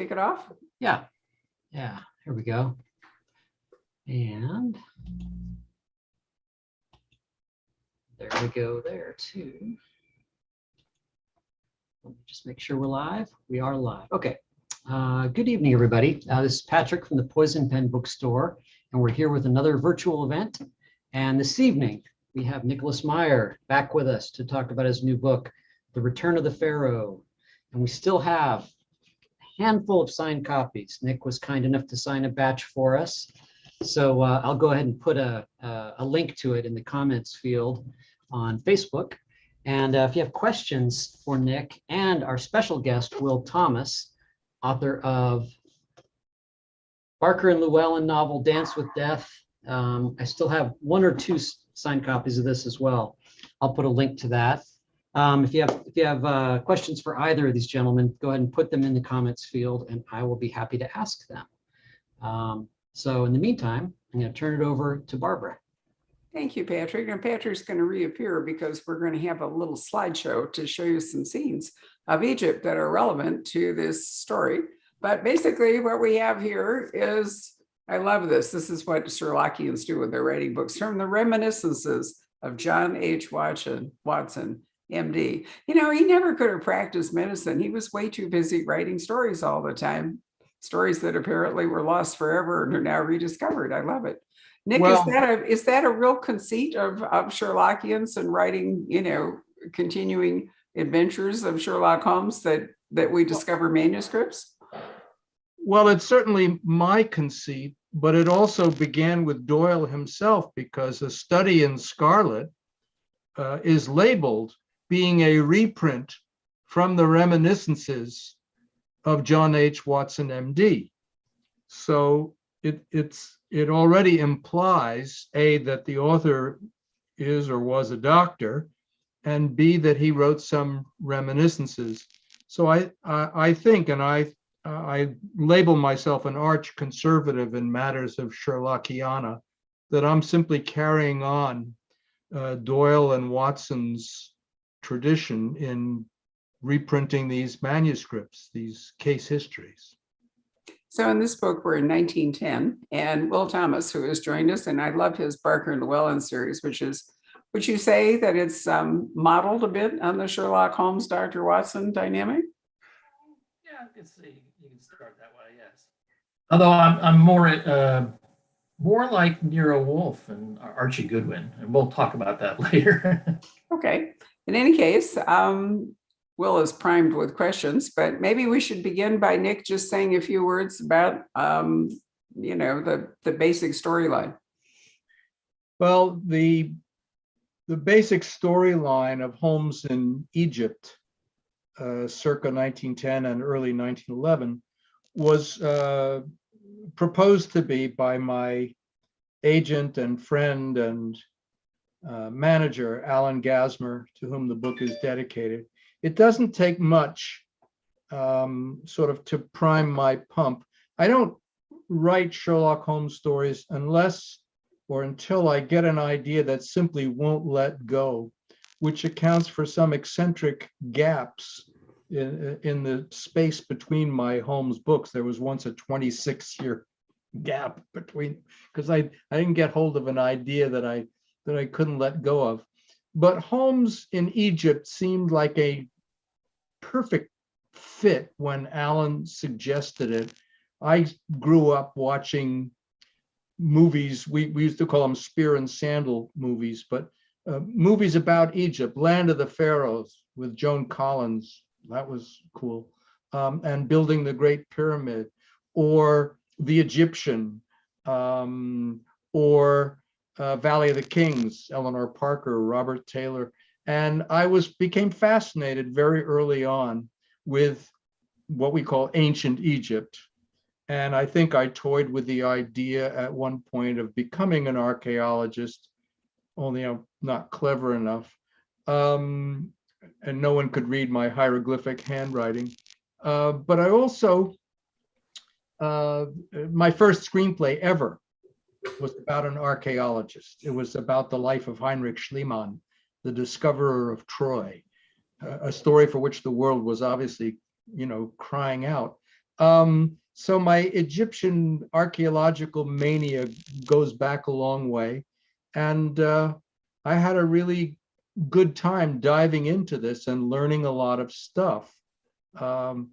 kick it off? Yeah. Here we go. And there we go there too. Let me just make sure we're live. We are live. Okay. Good evening, everybody. This is Patrick from the Poison Pen Bookstore, and we're here with another virtual event. And this evening, we have Nicholas Meyer back with us to talk about his new book, The Return of the Pharaoh. And we still have a handful of signed copies. Nick was kind enough to sign a batch for us. So I'll go ahead and put a link to it in the comments field on Facebook. And if you have questions for Nick and our special guest, Will Thomas, author of Barker and Llewellyn novel, Dance with Death. I still have one or two signed copies of this as well. I'll put a link to that. If you have questions for either of these gentlemen, go ahead and put them in the comments field and I will be happy to ask them. So in the meantime, I'm going to turn it over to Barbara. Thank you, Patrick. And Patrick's going to reappear because we're going to have a little slideshow to show you some scenes of Egypt that are relevant to this story. But basically what we have here is, I love this. This is what Sherlockians do when they're writing books, from the reminiscences of John H. Watson, MD. You know, he never could have practiced medicine. He was way too busy writing stories all the time. Stories that apparently were lost forever and are now rediscovered. I love it. Nick, well, is that a real conceit of Sherlockians and writing, you know, continuing adventures of Sherlock Holmes that we discover manuscripts? Well, it's certainly my conceit, but it also began with Doyle himself, because A Study in Scarlet is labeled being a reprint from the reminiscences of John H. Watson, MD. So it already implies, A, that the author is or was a doctor, and B, that he wrote some reminiscences. So I think, and I label myself an arch conservative in matters of Sherlockiana, that I'm simply carrying on Doyle and Watson's tradition in reprinting these manuscripts, these case histories. So in this book, we're in 1910, and Will Thomas, who has joined us, and I love his Barker and Llewellyn series, which is, would you say that it's modeled a bit on the Sherlock Holmes, Dr. Watson dynamic? Yeah, you can start that way, yes. Although I'm more like Nero Wolfe and Archie Goodwin, and we'll talk about that later. Okay. In any case, Will is primed with questions, but maybe we should begin by Nick just saying a few words about, you know, the basic storyline. Well, the basic storyline of Holmes in Egypt, circa 1910 and early 1911, was proposed to be by my agent and friend and manager, Alan Gasmer, to whom the book is dedicated. It doesn't take much sort of to prime my pump. I don't write Sherlock Holmes stories unless or until I get an idea that simply won't let go, which accounts for some eccentric gaps in the space between my Holmes books. There was once a 26-year gap between, because I didn't get hold of an idea that I couldn't let go of. But Holmes in Egypt seemed like a perfect fit when Alan suggested it. I grew up watching movies, we used to call them spear and sandal movies, but movies about Egypt, Land of the Pharaohs with Joan Collins, that was cool, and Building the Great Pyramid, or The Egyptian, or Valley of the Kings, Eleanor Parker, Robert Taylor. And I became fascinated very early on with what we call ancient Egypt. And I think I toyed with the idea at one point of becoming an archaeologist, only I'm not clever enough. And no one could read my hieroglyphic handwriting. But I also, my first screenplay ever was about an archaeologist. It was about the life of Heinrich Schliemann, the discoverer of Troy, a story for which the world was obviously, you know, crying out. So my Egyptian archaeological mania goes back a long way. And I had a really good time diving into this and learning a lot of stuff. And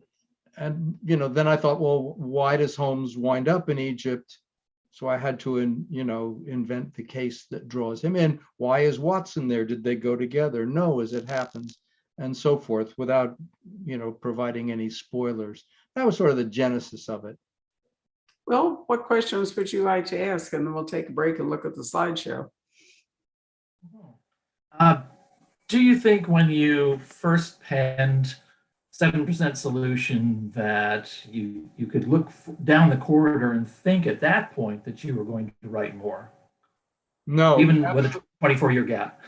then I thought, well, why does Holmes wind up in Egypt? So I had to, invent the case that draws him in. Why is Watson there? Did they go together? No, as it happens, and so forth, without, providing any spoilers. That was sort of the genesis of it. Well, what questions would you like to ask? And then we'll take a break and look at the slideshow. Do you think when you first penned 7% solution that you could look down the corridor and think at that point that you were going to write more, No, even with a 24-year gap?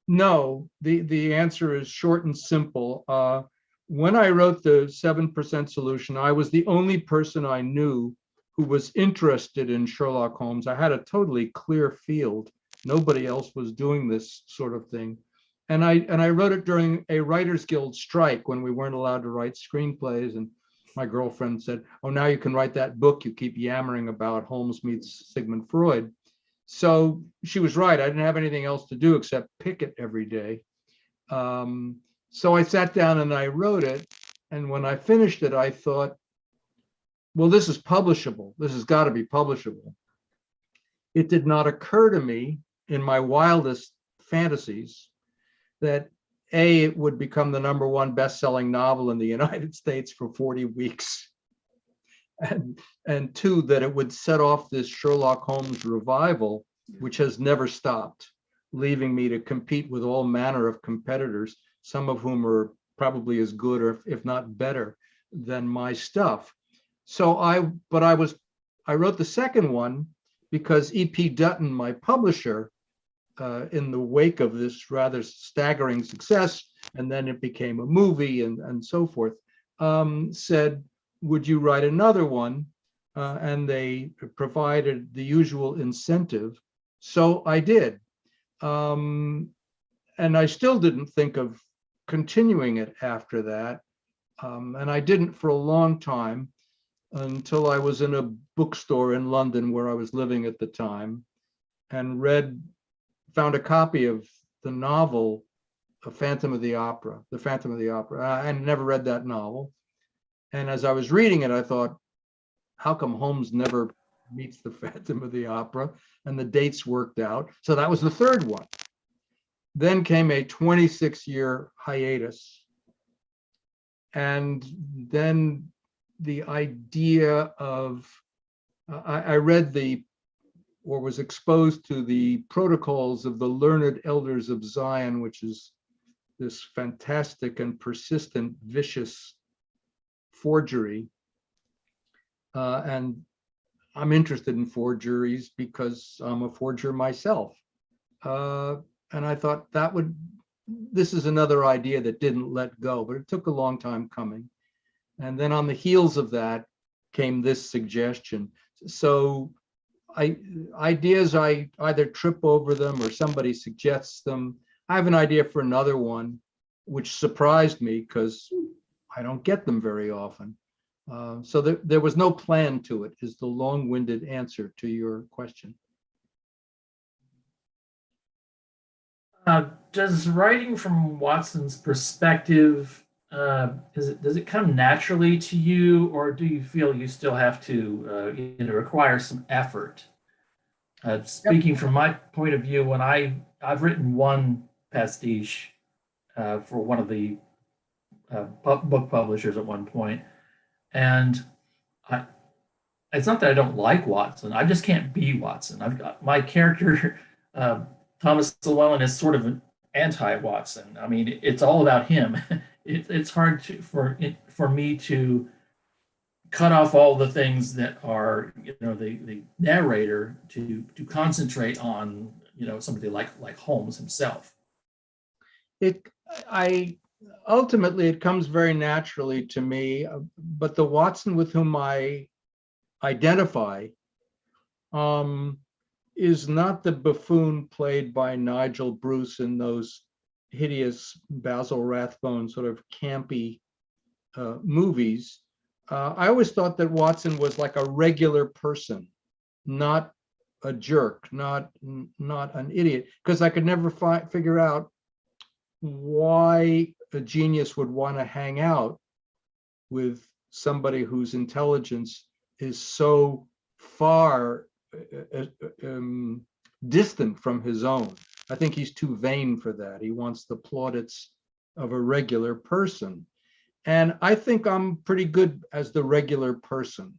No, the answer is short and simple. When I wrote the 7% solution, I was the only person I knew who was interested in Sherlock Holmes. I had a totally clear field. Nobody else was doing this sort of thing. And I wrote it during a Writers Guild strike when we weren't allowed to write screenplays. And my girlfriend said, "Oh, now you can write that book you keep yammering about, Holmes meets Sigmund Freud." So she was right. I didn't have anything else to do except picket every day. So I sat down and I wrote it. And when I finished it, I thought, well, this is publishable. This has got to be publishable. It did not occur to me in my wildest fantasies that A, it would become the #1 best-selling novel in the United States for 40 weeks. And two, that it would set off this Sherlock Holmes revival, which has never stopped, leaving me to compete with all manner of competitors, some of whom are probably as good or if not better than my stuff. So I wrote the second one because E.P. Dutton, my publisher, in the wake of this rather staggering success, and then it became a movie and so forth, said, would you write another one? And they provided the usual incentive. So I did. And I still didn't think of continuing it after that. And I didn't for a long time until I was in a bookstore in London where I was living at the time and found a copy of the novel, The Phantom of the Opera. I had never read that novel. And as I was reading it, I thought, how come Holmes never meets the Phantom of the Opera? And the dates worked out. So that was the third one. Then came a 26-year hiatus. And then the idea of, I read or was exposed to the protocols of the Learned Elders of Zion, which is this fantastic and persistent, vicious forgery. And I'm interested in forgeries because I'm a forger myself. And I thought this is another idea that didn't let go, but it took a long time coming. And then on the heels of that came this suggestion. So ideas, I either trip over them or somebody suggests them. I have an idea for another one, which surprised me because I don't get them very often. So there was no plan to it, is the long-winded answer to your question. Does writing from Watson's perspective, does it come naturally to you, or do you feel you still have to require some effort? Speaking from my point of view, when I've written one pastiche for one of the book publishers at one point, and it's not that I don't like Watson. I just can't be Watson. I've got my character, Thomas Llewellyn, is sort of an anti-Watson. I mean, it's all about him. It's hard for me to cut off all the things that are, the narrator to concentrate on, somebody like Holmes himself. Ultimately, it comes very naturally to me, but the Watson with whom I identify is not the buffoon played by Nigel Bruce in those hideous Basil Rathbone sort of campy movies, I always thought that Watson was like a regular person, not a jerk, not an idiot, because I could never figure out why a genius would want to hang out with somebody whose intelligence is so far distant from his own. I think he's too vain for that. He wants the plaudits of a regular person. And I think I'm pretty good as the regular person.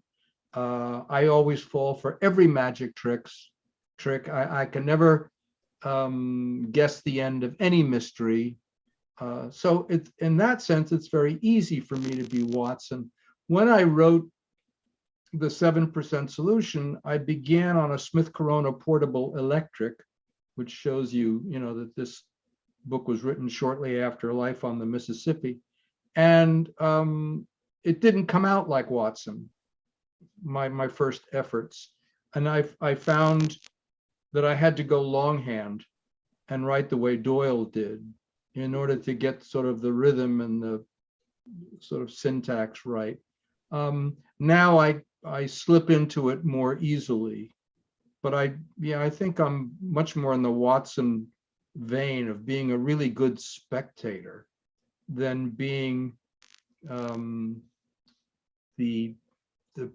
I always fall for every magic trick. I can never guess the end of any mystery. So it's, in that sense, it's very easy for me to be Watson. When I wrote the 7% solution, I began on a Smith Corona portable electric, which shows you, that this book was written shortly after Life on the Mississippi. And it didn't come out like Watson, my first efforts. And I found that I had to go longhand and write the way Doyle did in order to get sort of the rhythm and the sort of syntax right. Now I slip into it more easily, but I think I'm much more in the Watson vein of being a really good spectator than being the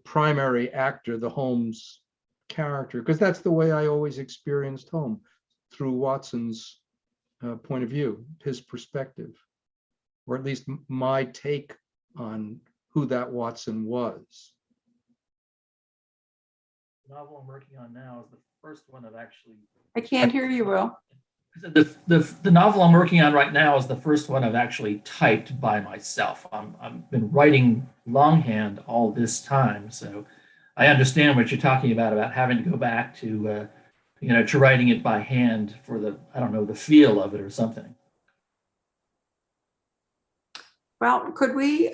primary actor, the Holmes character, because that's the way I always experienced Holmes, through Watson's point of view, his perspective, or at least my take on who that Watson was. The novel I'm working on now is the first one of actually. I can't hear you, Will. The novel I'm working on right now is the first one I've actually typed by myself. I've been writing longhand all this time, so I understand what you're talking about having to go back to to writing it by hand for the, I don't know, the feel of it or something. Well, could we,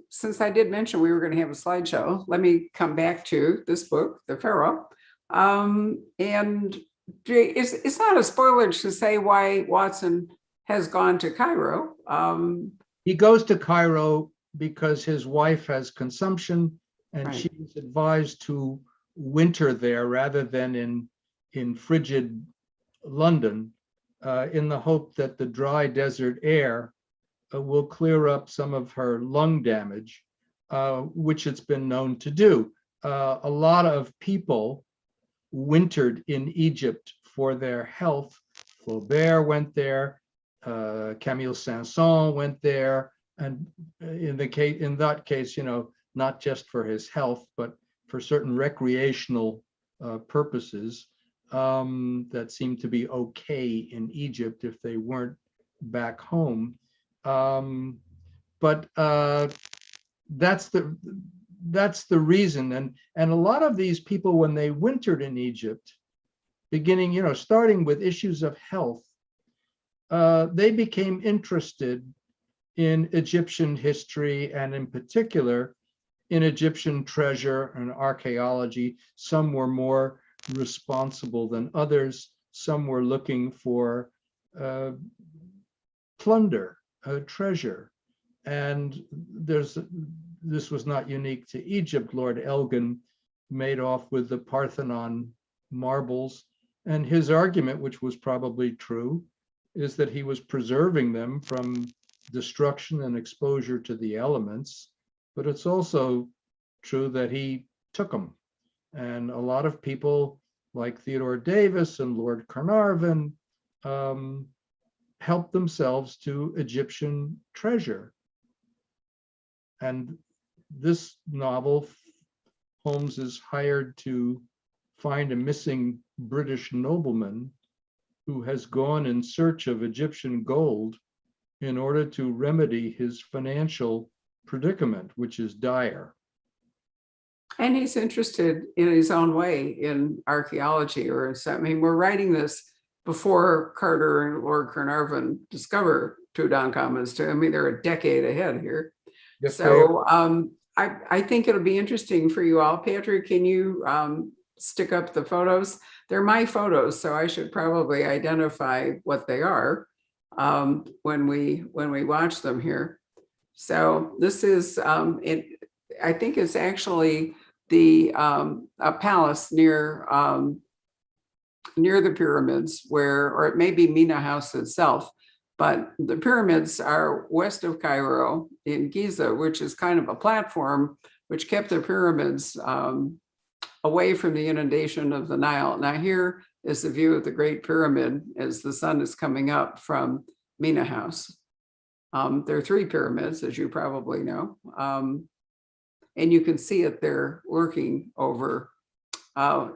since I did mention we were going to have a slideshow, let me come back to this book, The Pharaoh. And it's not a spoiler to say why Watson has gone to Cairo. He goes to Cairo because his wife has consumption, and Right. she is advised to winter there rather than in frigid London, in the hope that the dry desert air will clear up some of her lung damage, which it's been known to do. A lot of people wintered in Egypt for their health. Flaubert went there, Camille Saint-Saëns went there, and in that case, not just for his health, but for certain recreational purposes that seemed to be okay in Egypt if they weren't back home. But that's the reason. And a lot of these people, when they wintered in Egypt, beginning, starting with issues of health, they became interested in Egyptian history, and in particular in Egyptian treasure and archaeology. Some were more responsible than others. Some were looking for plunder, treasure. And this was not unique to Egypt. Lord Elgin made off with the Parthenon marbles. And his argument, which was probably true, is that he was preserving them from destruction and exposure to the elements. But it's also true that he took them. And a lot of people like Theodore Davis and Lord Carnarvon helped themselves to Egyptian treasure. And this novel, Holmes is hired to find a missing British nobleman who has gone in search of Egyptian gold in order to remedy his financial predicament, which is dire. And he's interested in his own way in archaeology, we're writing this before Carter and Lord Carnarvon discover Tutankhamun. They're a decade ahead here. Yes, so I think it'll be interesting for you all. Patrick, can you stick up the photos? They're my photos, so I should probably identify what they are. when we watch them here. So this is I think it's actually the a palace near the pyramids, or it may be Mina House itself. But the pyramids are west of Cairo in Giza, which is kind of a platform which kept the pyramids away from the inundation of the Nile. Now here is the view of the Great Pyramid as the sun is coming up from Mina House. There are 3 pyramids, as you probably know. And you can see it there lurking over.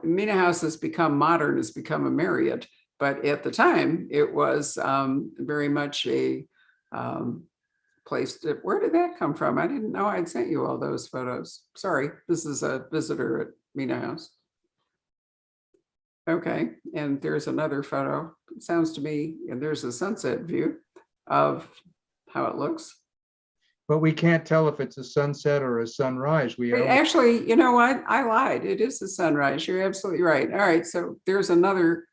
Mina House has become modern, has become a Marriott, but at the time it was very much a place. Where did that come from? I didn't know I'd sent you all those photos. Sorry, this is a visitor at Mina House. Okay, and there's another photo. It sounds to me, and there's a sunset view of how it looks. But we can't tell if it's a sunset or a sunrise. Actually, you know what? I lied. It is a sunrise. You're absolutely right. All right, so there's another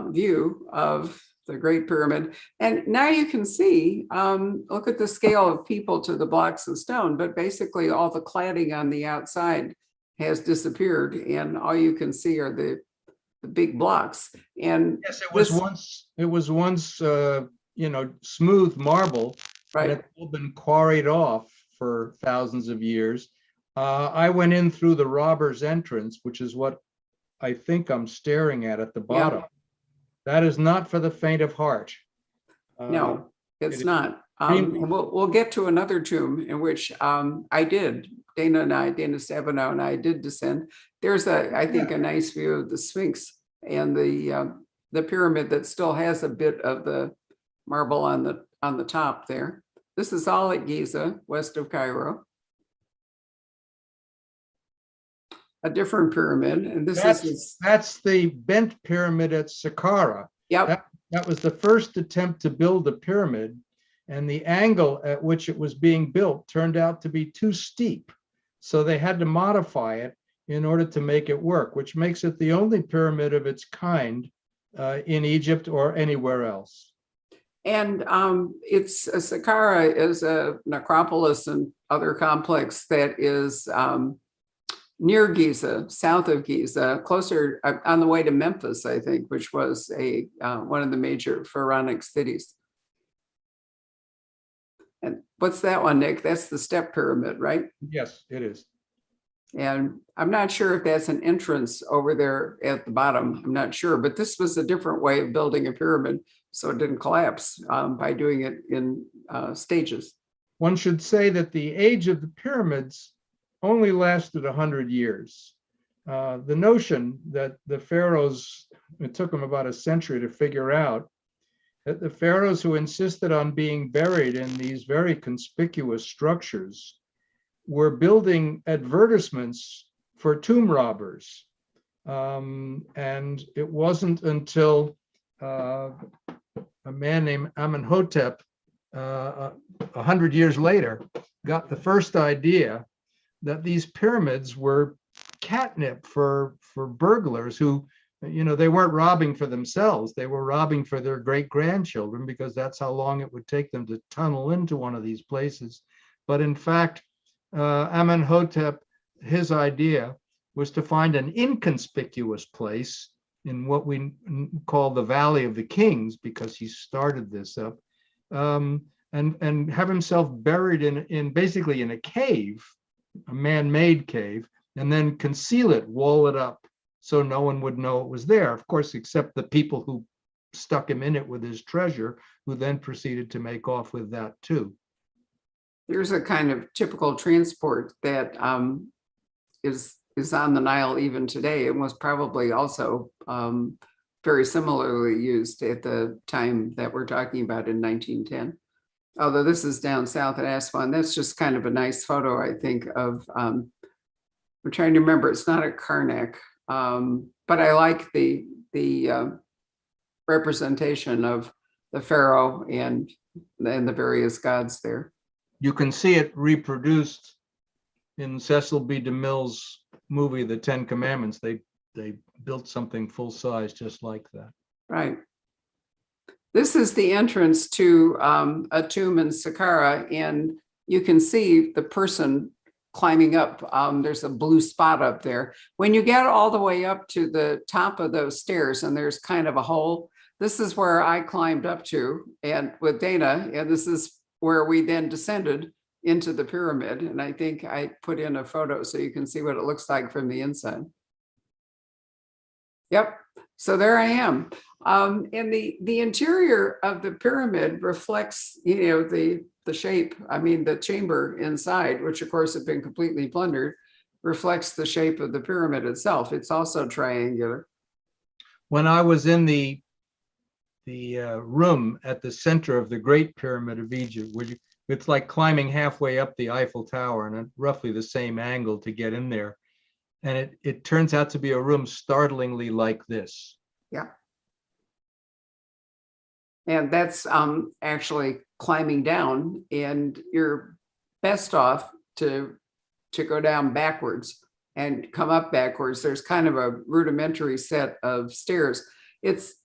view of the Great Pyramid. And now you can see, look at the scale of people to the blocks of stone, but basically all the cladding on the outside has disappeared and all you can see are the big blocks. And yes, it was once smooth marble, right. and it's all been quarried off for thousands of years. I went in through the robber's entrance, which is what I think I'm staring at the bottom. Yeah. That is not for the faint of heart. No, it's not. extremely- We'll get to another tomb in which Dana Stabenow and I did descend. There's I think a nice view of the Sphinx and the pyramid that still has a bit of the marble on the top there. This is all at Giza, west of Cairo. A different pyramid, and that's the bent pyramid at Saqqara. Yep. That was the first attempt to build a pyramid, and the angle at which it was being built turned out to be too steep. So they had to modify it in order to make it work, which makes it the only pyramid of its kind in Egypt or anywhere else. And it's Saqqara is a necropolis and other complex that is near Giza, south of Giza, closer on the way to Memphis, I think, which was one of the major pharaonic cities. And what's that one, Nick? That's the step pyramid, right? Yes, it is. And I'm not sure if that's an entrance over there at the bottom. I'm not sure, but this was a different way of building a pyramid, so it didn't collapse by doing it in stages. One should say that the age of the pyramids only lasted 100 years. The notion that the pharaohs, it took them about a century to figure out, that the pharaohs who insisted on being buried in these very conspicuous structures were building advertisements for tomb robbers. And it wasn't until a man named Amenhotep, 100 years later, got the first idea that these pyramids were catnip for burglars who, they weren't robbing for themselves. They were robbing for their great-grandchildren because that's how long it would take them to tunnel into one of these places. But in fact, Amenhotep, his idea was to find an inconspicuous place in what we call the Valley of the Kings, because he started this up, and have himself buried in basically in a cave, a man-made cave, and then conceal it, wall it up, so no one would know it was there, of course, except the people who stuck him in it with his treasure, who then proceeded to make off with that too. There's a kind of typical transport that is on the Nile even today, and was probably also very similarly used at the time that we're talking about in 1910. Although this is down south at Aswan. That's just kind of a nice photo, I think, of, I'm trying to remember, it's not a Karnak, but I like the representation of the Pharaoh and the various gods there. You can see it reproduced in Cecil B. DeMille's movie, The Ten Commandments. They built something full size just like that. Right. This is the entrance to a tomb in Saqqara, and you can see the person climbing up. There's a blue spot up there. When you get all the way up to the top of those stairs, and there's kind of a hole, this is where I climbed up to, and with Dana, and this is where we then descended into the pyramid. And I think I put in a photo so you can see what it looks like from the inside. Yep. So there I am. And the interior of the pyramid reflects, the shape. I mean, the chamber inside, which of course had been completely plundered, reflects the shape of the pyramid itself. It's also triangular. When I was in the room at the center of the Great Pyramid of Egypt, it's like climbing halfway up the Eiffel Tower and at roughly the same angle to get in there. And it turns out to be a room startlingly like this. Yeah. And that's actually climbing down, and you're best off to go down backwards and come up backwards. There's kind of a rudimentary set of stairs. It's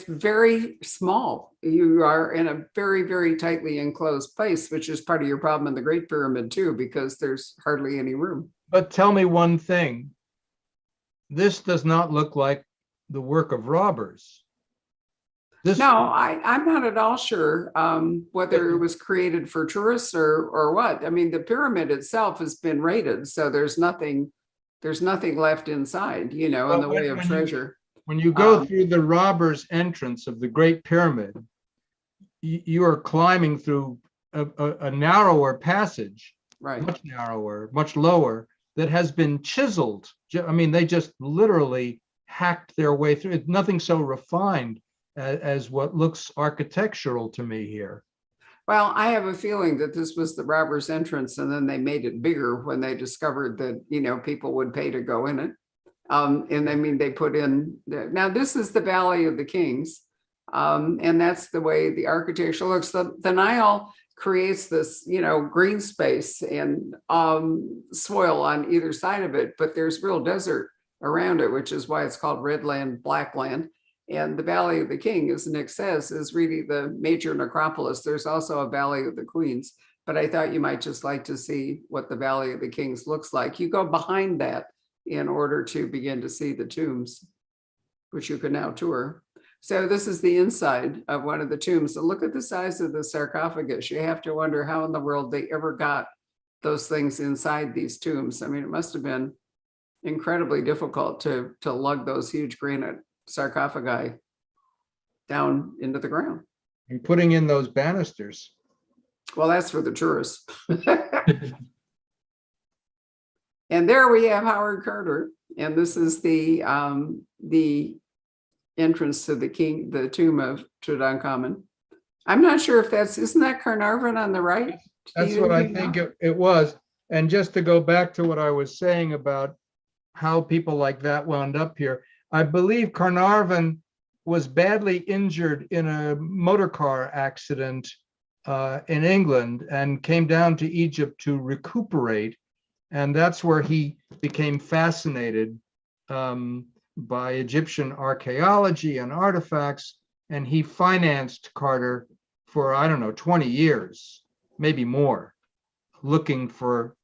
very small. You are in a very, very tightly enclosed place, which is part of your problem in the Great Pyramid too, because there's hardly any room. But tell me one thing. This does not look like the work of robbers. No, I'm not at all sure whether it was created for tourists or what. I mean, the pyramid itself has been raided, so there's nothing left inside, in the way of treasure. When you go through the robbers' entrance of the Great Pyramid, you are climbing through a narrower passage, right? Much narrower, much lower, that has been chiseled. I mean, they just literally hacked their way through it. Nothing so refined as what looks architectural to me here. Well, I have a feeling that this was the robbers' entrance, and then they made it bigger when they discovered that, people would pay to go in it. And I mean, they put in, now this is the Valley of the Kings. And that's the way the architecture looks. The Nile creates this, green space and soil on either side of it, but there's real desert around it, which is why it's called red land, black land. And the Valley of the King, as Nick says, is really the major necropolis. There's also a Valley of the Queens, but I thought you might just like to see what the Valley of the Kings looks like. You go behind that in order to begin to see the tombs, which you can now tour. So this is the inside of one of the tombs. And look at the size of the sarcophagus. You have to wonder how in the world they ever got those things inside these tombs. I mean, it must have been incredibly difficult to lug those huge granite sarcophagi down into the ground. And putting in those banisters. Well, that's for the tourists. And there we have Howard Carter, and this is the entrance to the tomb of Tutankhamun. I'm not sure if isn't that Carnarvon on the right? That's what I think it was. And just to go back to what I was saying about how people like that wound up here, I believe Carnarvon was badly injured in a motor car accident in England and came down to Egypt to recuperate. And that's where he became fascinated by Egyptian archaeology and artifacts. And he financed Carter for, I don't know, 20 years, maybe more, looking for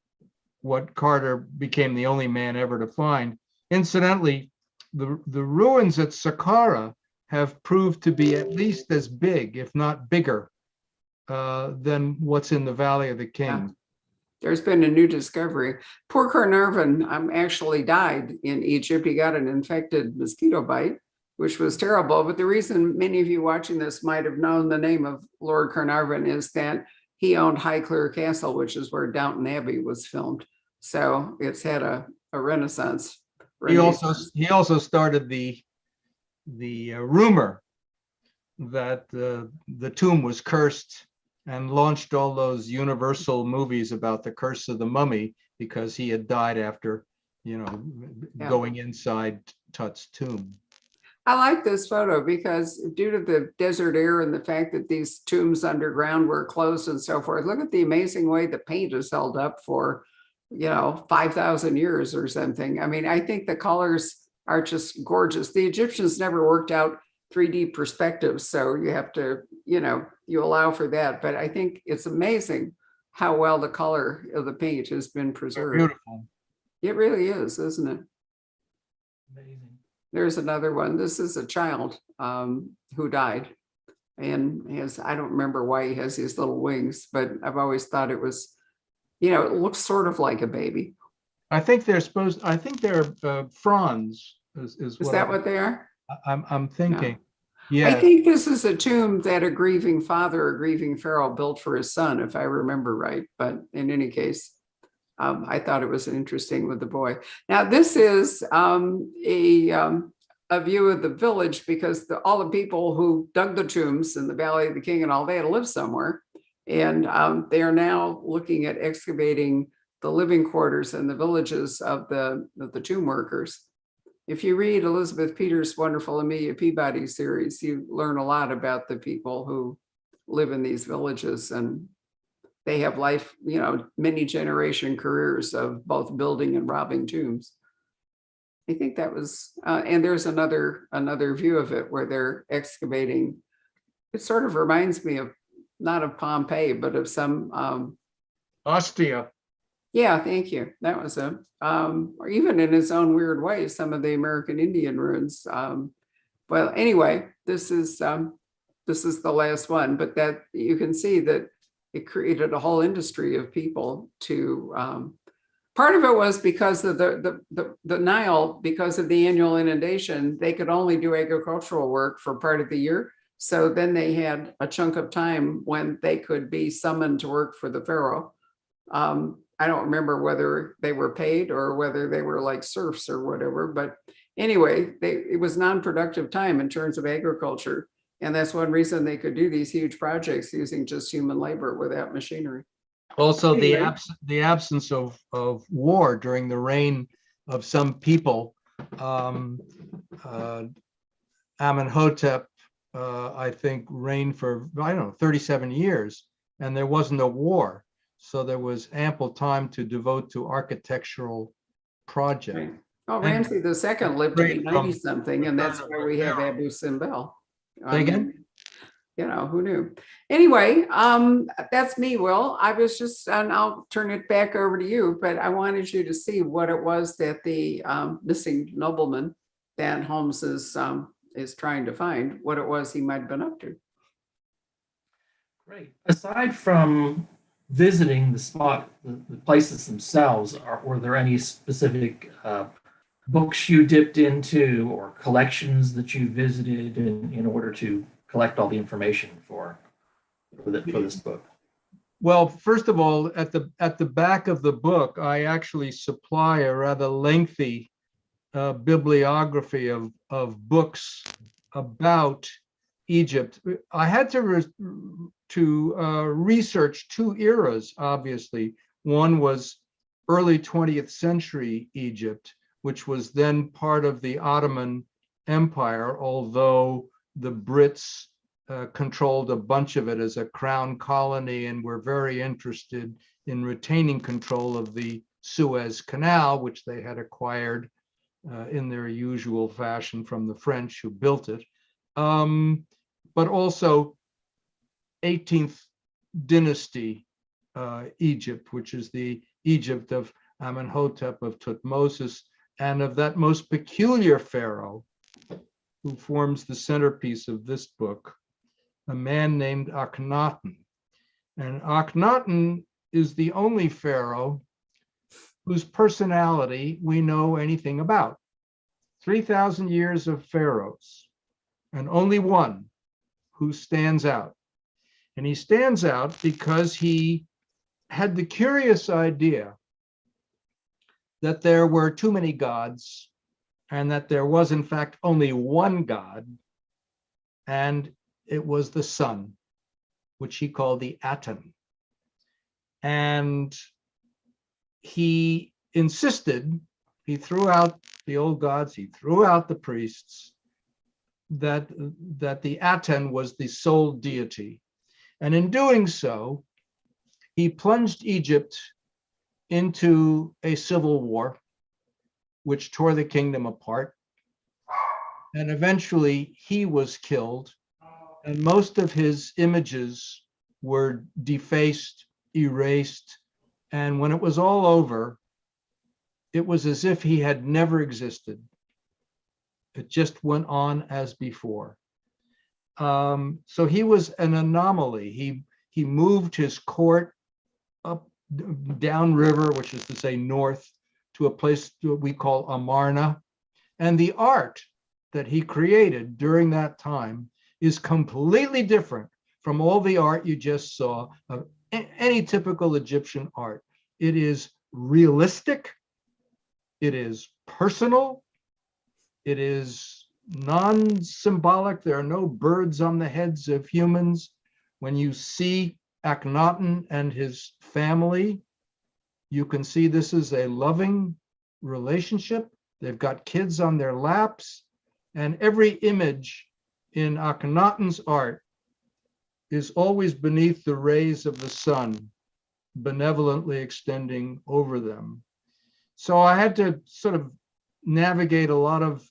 what Carter became the only man ever to find. Incidentally, the ruins at Saqqara have proved to be at least as big, if not bigger, than what's in the Valley of the Kings. Yeah. There's been a new discovery. Poor Carnarvon actually died in Egypt. He got an infected mosquito bite, which was terrible. But the reason many of you watching this might have known the name of Lord Carnarvon is that he owned Highclere Castle, which is where Downton Abbey was filmed. So it's had a renaissance. He also started the rumor that the tomb was cursed and launched all those Universal movies about the curse of the mummy because he had died after, going inside Tut's tomb. I like this photo because due to the desert air and the fact that these tombs underground were closed and so forth, look at the amazing way the paint is held up for, 5,000 years or something. I mean, I think the colors are just gorgeous. The Egyptians never worked out 3D perspective. So you have to, you allow for that. But I think it's amazing how well the color of the paint has been preserved. Beautiful. It really is, isn't it? Amazing. There's another one. This is a child who died. And I don't remember why he has these little wings, but I've always thought it was, it looks sort of like a baby. I think they're fronds is Is that what they are? I'm thinking. I Yeah. think this is a tomb that a grieving father, a grieving Pharaoh built for his son, if I remember right. But in any case, I thought it was interesting with the boy. Now, this is a view of the village, because all the people who dug the tombs in the Valley of the King and all, they had to live somewhere. And they are now looking at excavating the living quarters and the villages of the tomb workers. If you read Elizabeth Peters' wonderful Amelia Peabody series, you learn a lot about the people who live in these villages, and they have life, many generation careers of both building and robbing tombs. I think that was, and there's another view of it where they're excavating. It sort of reminds me of, not of Pompeii, but of some. Ostia. Yeah, thank you. That was or even in its own weird way, some of the American Indian ruins. Well, anyway, this is the last one, but that you can see that it created a whole industry of people to. Part of it was because of the Nile, because of the annual inundation, they could only do agricultural work for part of the year. So then they had a chunk of time when they could be summoned to work for the Pharaoh. I don't remember whether they were paid or whether they were like serfs or whatever, but anyway, it was non-productive time in terms of agriculture. And that's one reason they could do these huge projects using just human labor without machinery. Also, Anyway. the absence of war during the reign of some people. Amenhotep, I think, reigned for, 37 years, and there wasn't a war. So there was ample time to devote to architectural projects. Right. Oh, Ramsey II lived to be 90 something, and that's why we have Abu Simbel. Say again? Who knew? Anyway, that's me, Will. I was just, and I'll turn it back over to you, but I wanted you to see what it was that the missing nobleman that Holmes is trying to find, what it was he might have been up to. Great. Aside from visiting the spot, the places themselves, were there any specific books you dipped into or collections that you visited in order to collect all the information for this book? Well, first of all, at the back of the book, I actually supply a rather lengthy bibliography of books about Egypt. I had to research two eras, obviously. One was early 20th century Egypt, which was then part of the Ottoman Empire, although the Brits controlled a bunch of it as a crown colony and were very interested in retaining control of the Suez Canal, which they had acquired in their usual fashion from the French who built it. But also 18th dynasty Egypt, which is the Egypt of Amenhotep, of Tutmosis, and of that most peculiar pharaoh who forms the centerpiece of this book, a man named Akhenaten. And Akhenaten is the only pharaoh whose personality we know anything about. 3,000 years of pharaohs, and only one who stands out. And he stands out because he had the curious idea that there were too many gods and that there was, in fact, only one God, and it was the sun, which he called the Aten. And he insisted, he threw out the old gods, he threw out the priests, that the Aten was the sole deity. And in doing so, he plunged Egypt into a civil war, which tore the kingdom apart. and eventually he was killed, and most of his images were defaced, erased, and when it was all over, it was as if he had never existed. It just went on as before. So he was an anomaly. He moved his court up downriver, which is to say north, to a place we call Amarna. And the art that he created during that time is completely different from all the art you just saw of any typical Egyptian art. It is realistic, it is personal, it is non-symbolic. There are no birds on the heads of humans. When you see Akhenaten and his family, you can see this is a loving relationship. They've got kids on their laps, and every image in Akhenaten's art is always beneath the rays of the sun, benevolently extending over them. So I had to sort of navigate a lot of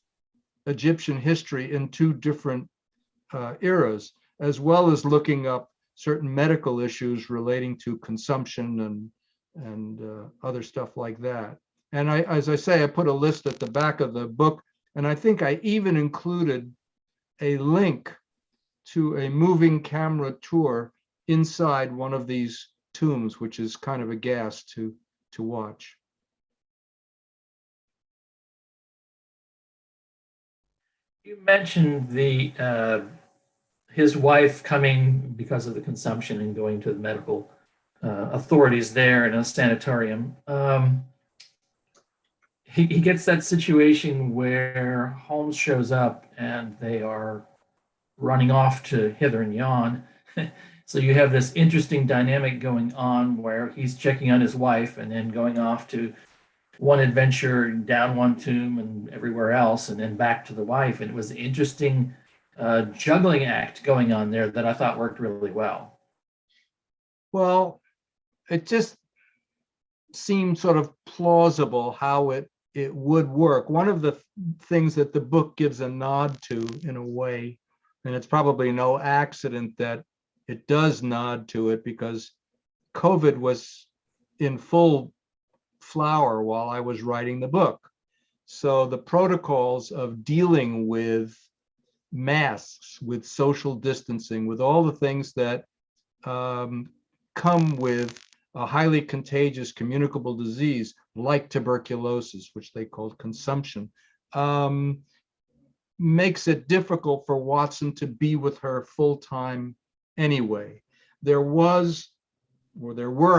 Egyptian history in two different eras, as well as looking up certain medical issues relating to consumption and other stuff like that. And as I say, I put a list at the back of the book, and I think I even included a link to a moving camera tour inside one of these tombs, which is kind of a gas to watch. You mentioned his wife coming because of the consumption and going to the medical authorities there in a sanatorium. He gets that situation where Holmes shows up and they are running off to hither and yon. So you have this interesting dynamic going on where he's checking on his wife and then going off to one adventure down one tomb and everywhere else, and then back to the wife. And it was an interesting juggling act going on there that I thought worked really well. Well, it just seemed sort of plausible how it would work. One of the things that the book gives a nod to in a way, and it's probably no accident that it does nod to it, because COVID was in full flower while I was writing the book. So the protocols of dealing with masks, with social distancing, with all the things that come with a highly contagious communicable disease like tuberculosis, which they called consumption, makes it difficult for Watson to be with her full time anyway. There were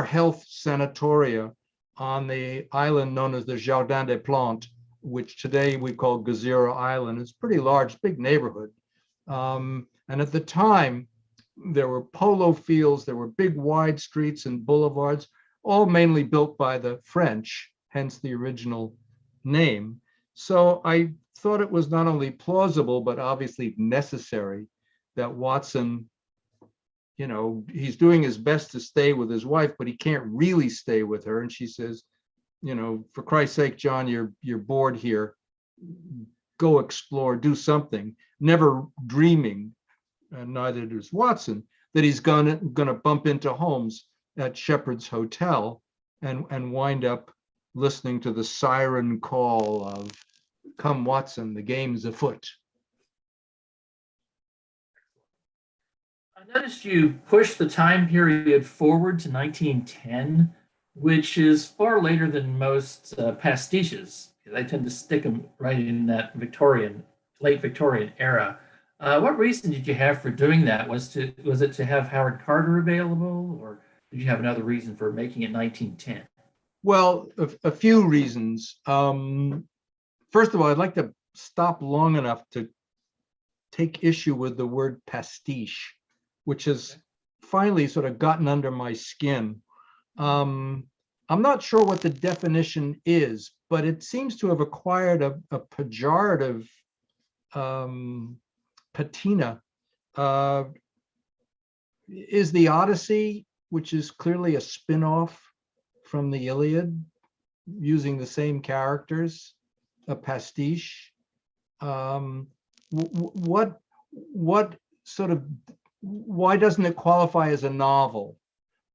health sanatoria on the island known as the Jardin des Plantes, which today we call Gezira Island. It's pretty large, big neighborhood. And at the time, there were polo fields, there were big wide streets and boulevards, all mainly built by the French, hence the original name. So I thought it was not only plausible, but obviously necessary that Watson, he's doing his best to stay with his wife, but he can't really stay with her. And she says, for Christ's sake, John, you're bored here. Go explore, do something. Never dreaming, and neither does Watson, that he's gonna bump into Holmes at Shepherd's Hotel and wind up listening to the siren call of, "Come, Watson, the game's afoot." I noticed you pushed the time period forward to 1910, which is far later than most pastiches. They tend to stick them right in that late Victorian era. What reason did you have for doing that? Was it to have Howard Carter available, or did you have another reason for making it 1910? Well, a few reasons. First of all, I'd like to stop long enough to take issue with the word pastiche, which has finally sort of gotten under my skin. I'm not sure what the definition is, but it seems to have acquired a pejorative patina. Is the Odyssey, which is clearly a spin-off from the Iliad, using the same characters, a pastiche? what sort of, why doesn't it qualify as a novel?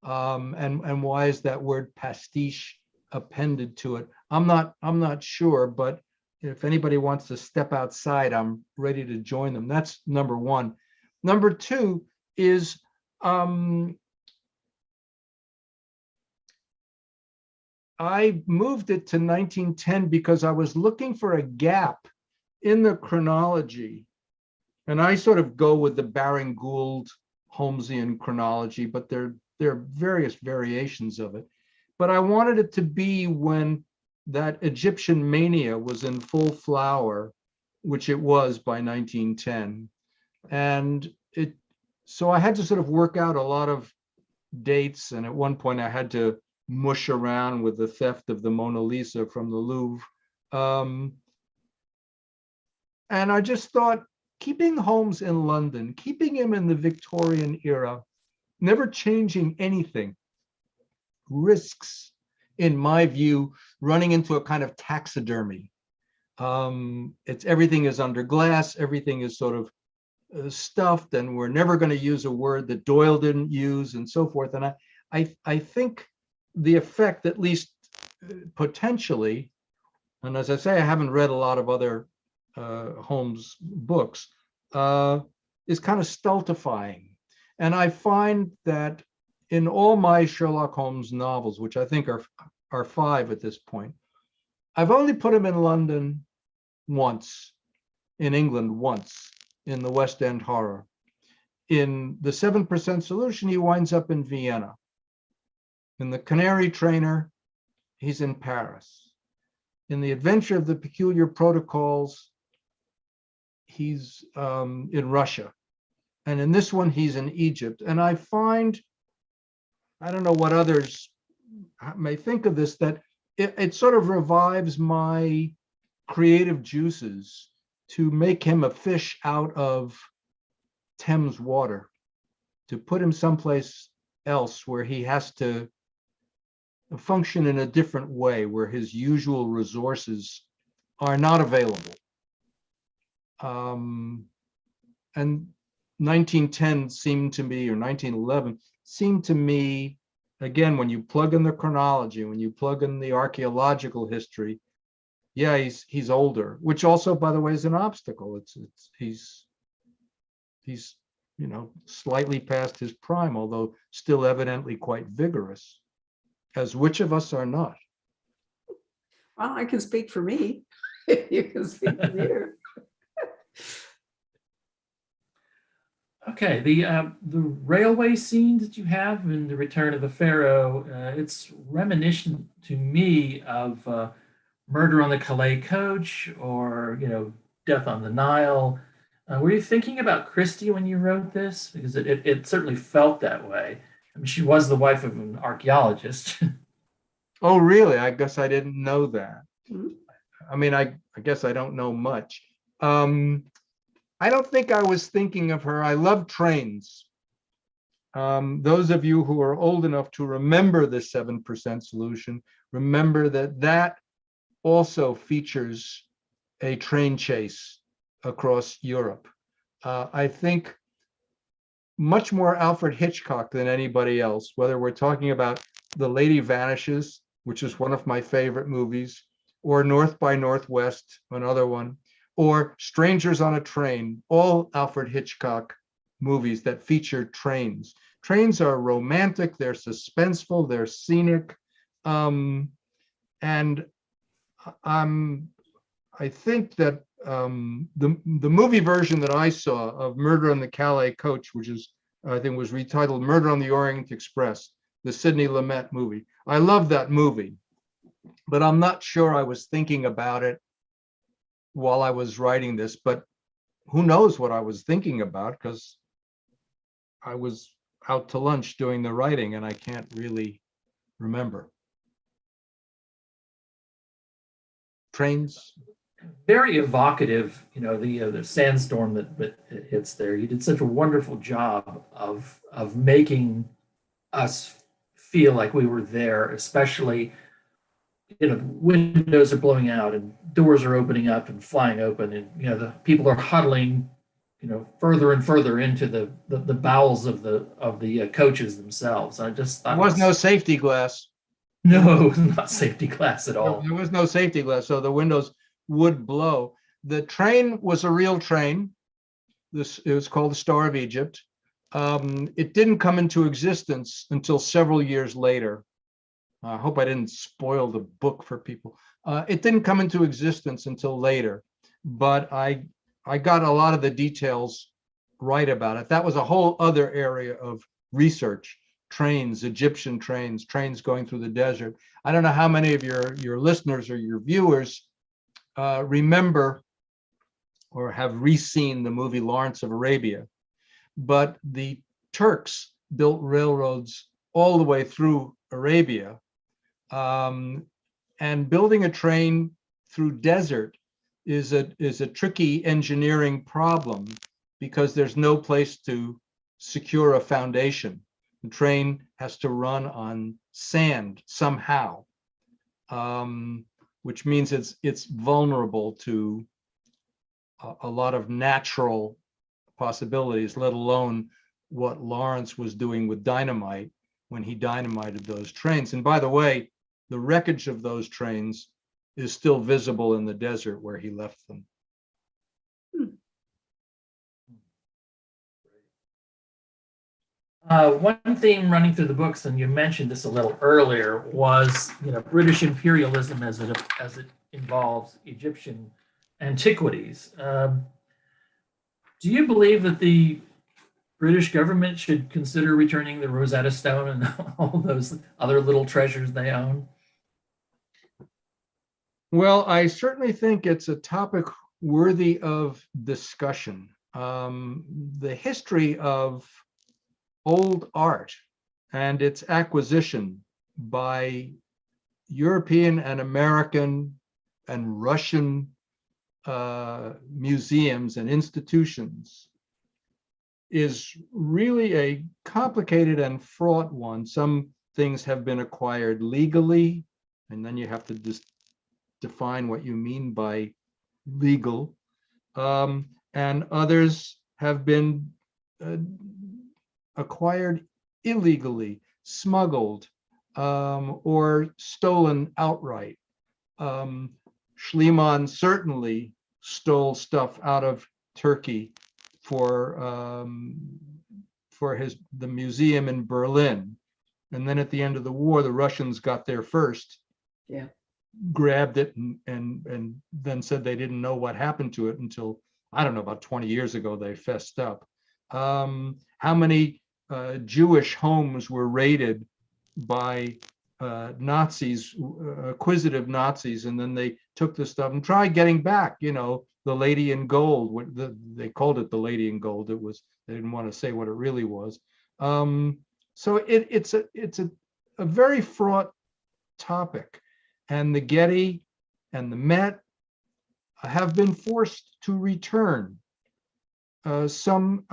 And why is that word pastiche appended to it? I'm not sure, but if anybody wants to step outside, I'm ready to join them. That's number one. Number two is I moved it to 1910 because I was looking for a gap in the chronology. And I sort of go with the Baring-Gould Holmesian chronology, but there are various variations of it. But I wanted it to be when that Egyptian mania was in full flower, which it was by 1910. And so I had to sort of work out a lot of dates. And at one point I had to mush around with the theft of the Mona Lisa from the Louvre. And I just thought, keeping Holmes in London, keeping him in the Victorian era, never changing anything, risks, in my view, running into a kind of taxidermy. Everything is under glass, everything is sort of stuffed, and we're never going to use a word that Doyle didn't use, and so forth. And I think the effect, at least potentially, and as I say, I haven't read a lot of other Holmes books, is kind of stultifying. And I find that in all my Sherlock Holmes novels, which I think are 5 at this point, I've only put him in London once, in England once, in the West End Horror. In the 7% Solution, he winds up in Vienna. In the Canary Trainer, he's in Paris. In the Adventure of the Peculiar Protocols, he's in Russia. And in this one, he's in Egypt. And I find, I don't know what others may think of this, that it sort of revives my creative juices to make him a fish out of Thames water, to put him someplace else where he has to function in a different way, where his usual resources are not available. And 1910 seemed to me, or 1911 seemed to me, again, when you plug in the chronology, when you plug in the archaeological history, yeah, he's older, which also, by the way, is an obstacle. He's slightly past his prime, although still evidently quite vigorous, as which of us are not? Well, I can speak for me. You can speak for you. Okay, the railway scene that you have in The Return of the Pharaoh, it's reminiscent to me of Murder on the Calais Coach, or Death on the Nile. Were you thinking about Christie when you wrote this? Because it certainly felt that way. I mean, she was the wife of an archaeologist. Oh, really? I guess I didn't know that. Mhm. I mean, I guess I don't know much. I don't think I was thinking of her. I love trains. Those of you who are old enough to remember the 7% Solution, remember that also features a train chase across Europe. I think much more Alfred Hitchcock than anybody else, whether we're talking about The Lady Vanishes, which is one of my favorite movies, or North by Northwest, another one, or Strangers on a Train, all Alfred Hitchcock movies that feature trains. Trains are romantic, they're suspenseful, they're scenic, and I think that the movie version that I saw of Murder on the Calais Coach, which is, I think, was retitled Murder on the Orient Express, the Sidney Lumet movie. I love that movie, but I'm not sure I was thinking about it while I was writing this, but who knows what I was thinking about, because I was out to lunch doing the writing and I can't really remember. Trains. Very evocative, the sandstorm that hits there. You did such a wonderful job of making us feel like we were there, especially windows are blowing out and doors are opening up and flying open, and the people are huddling, further and further into the bowels of the coaches themselves. I just There thought was no safety glass. no, not safety glass at all. There was no safety glass, so the windows would blow. The train was a real train. It was called the Star of Egypt. It didn't come into existence until several years later. I hope I didn't spoil the book for people. It didn't come into existence until later, but I got a lot of the details right about it. That was a whole other area of research. Trains, Egyptian trains, trains going through the desert. I don't know how many of your listeners or your viewers remember or have re-seen the movie Lawrence of Arabia, but the Turks built railroads all the way through Arabia. And building a train through desert is a tricky engineering problem because there's no place to secure a foundation. The train has to run on sand somehow, which means it's vulnerable to a lot of natural possibilities, let alone what Lawrence was doing with dynamite when he dynamited those trains. And by the way, the wreckage of those trains is still visible in the desert where he left them. One theme running through the books, and you mentioned this a little earlier, was British imperialism as it involves Egyptian antiquities. Do you believe that the British government should consider returning the Rosetta Stone and all those other little treasures they own? Well, I certainly think it's a topic worthy of discussion. The history of old art and its acquisition by European and American and Russian museums and institutions is really a complicated and fraught one. Some things have been acquired legally, and then you have to just define what you mean by legal, and others have been acquired illegally, smuggled, or stolen outright. Schliemann certainly stole stuff out of Turkey for the museum in Berlin, and then at the end of the war, the Russians got there first. Yeah. Grabbed it and then said they didn't know what happened to it until, I don't know, about 20 years ago they fessed up. How many Jewish homes were raided by Nazis, acquisitive Nazis, and then they took the stuff and tried getting back, the lady in gold. They called it the lady in gold. It was, they didn't want to say what it really was. So it's a very fraught topic. And the Getty and the Met have been forced to return some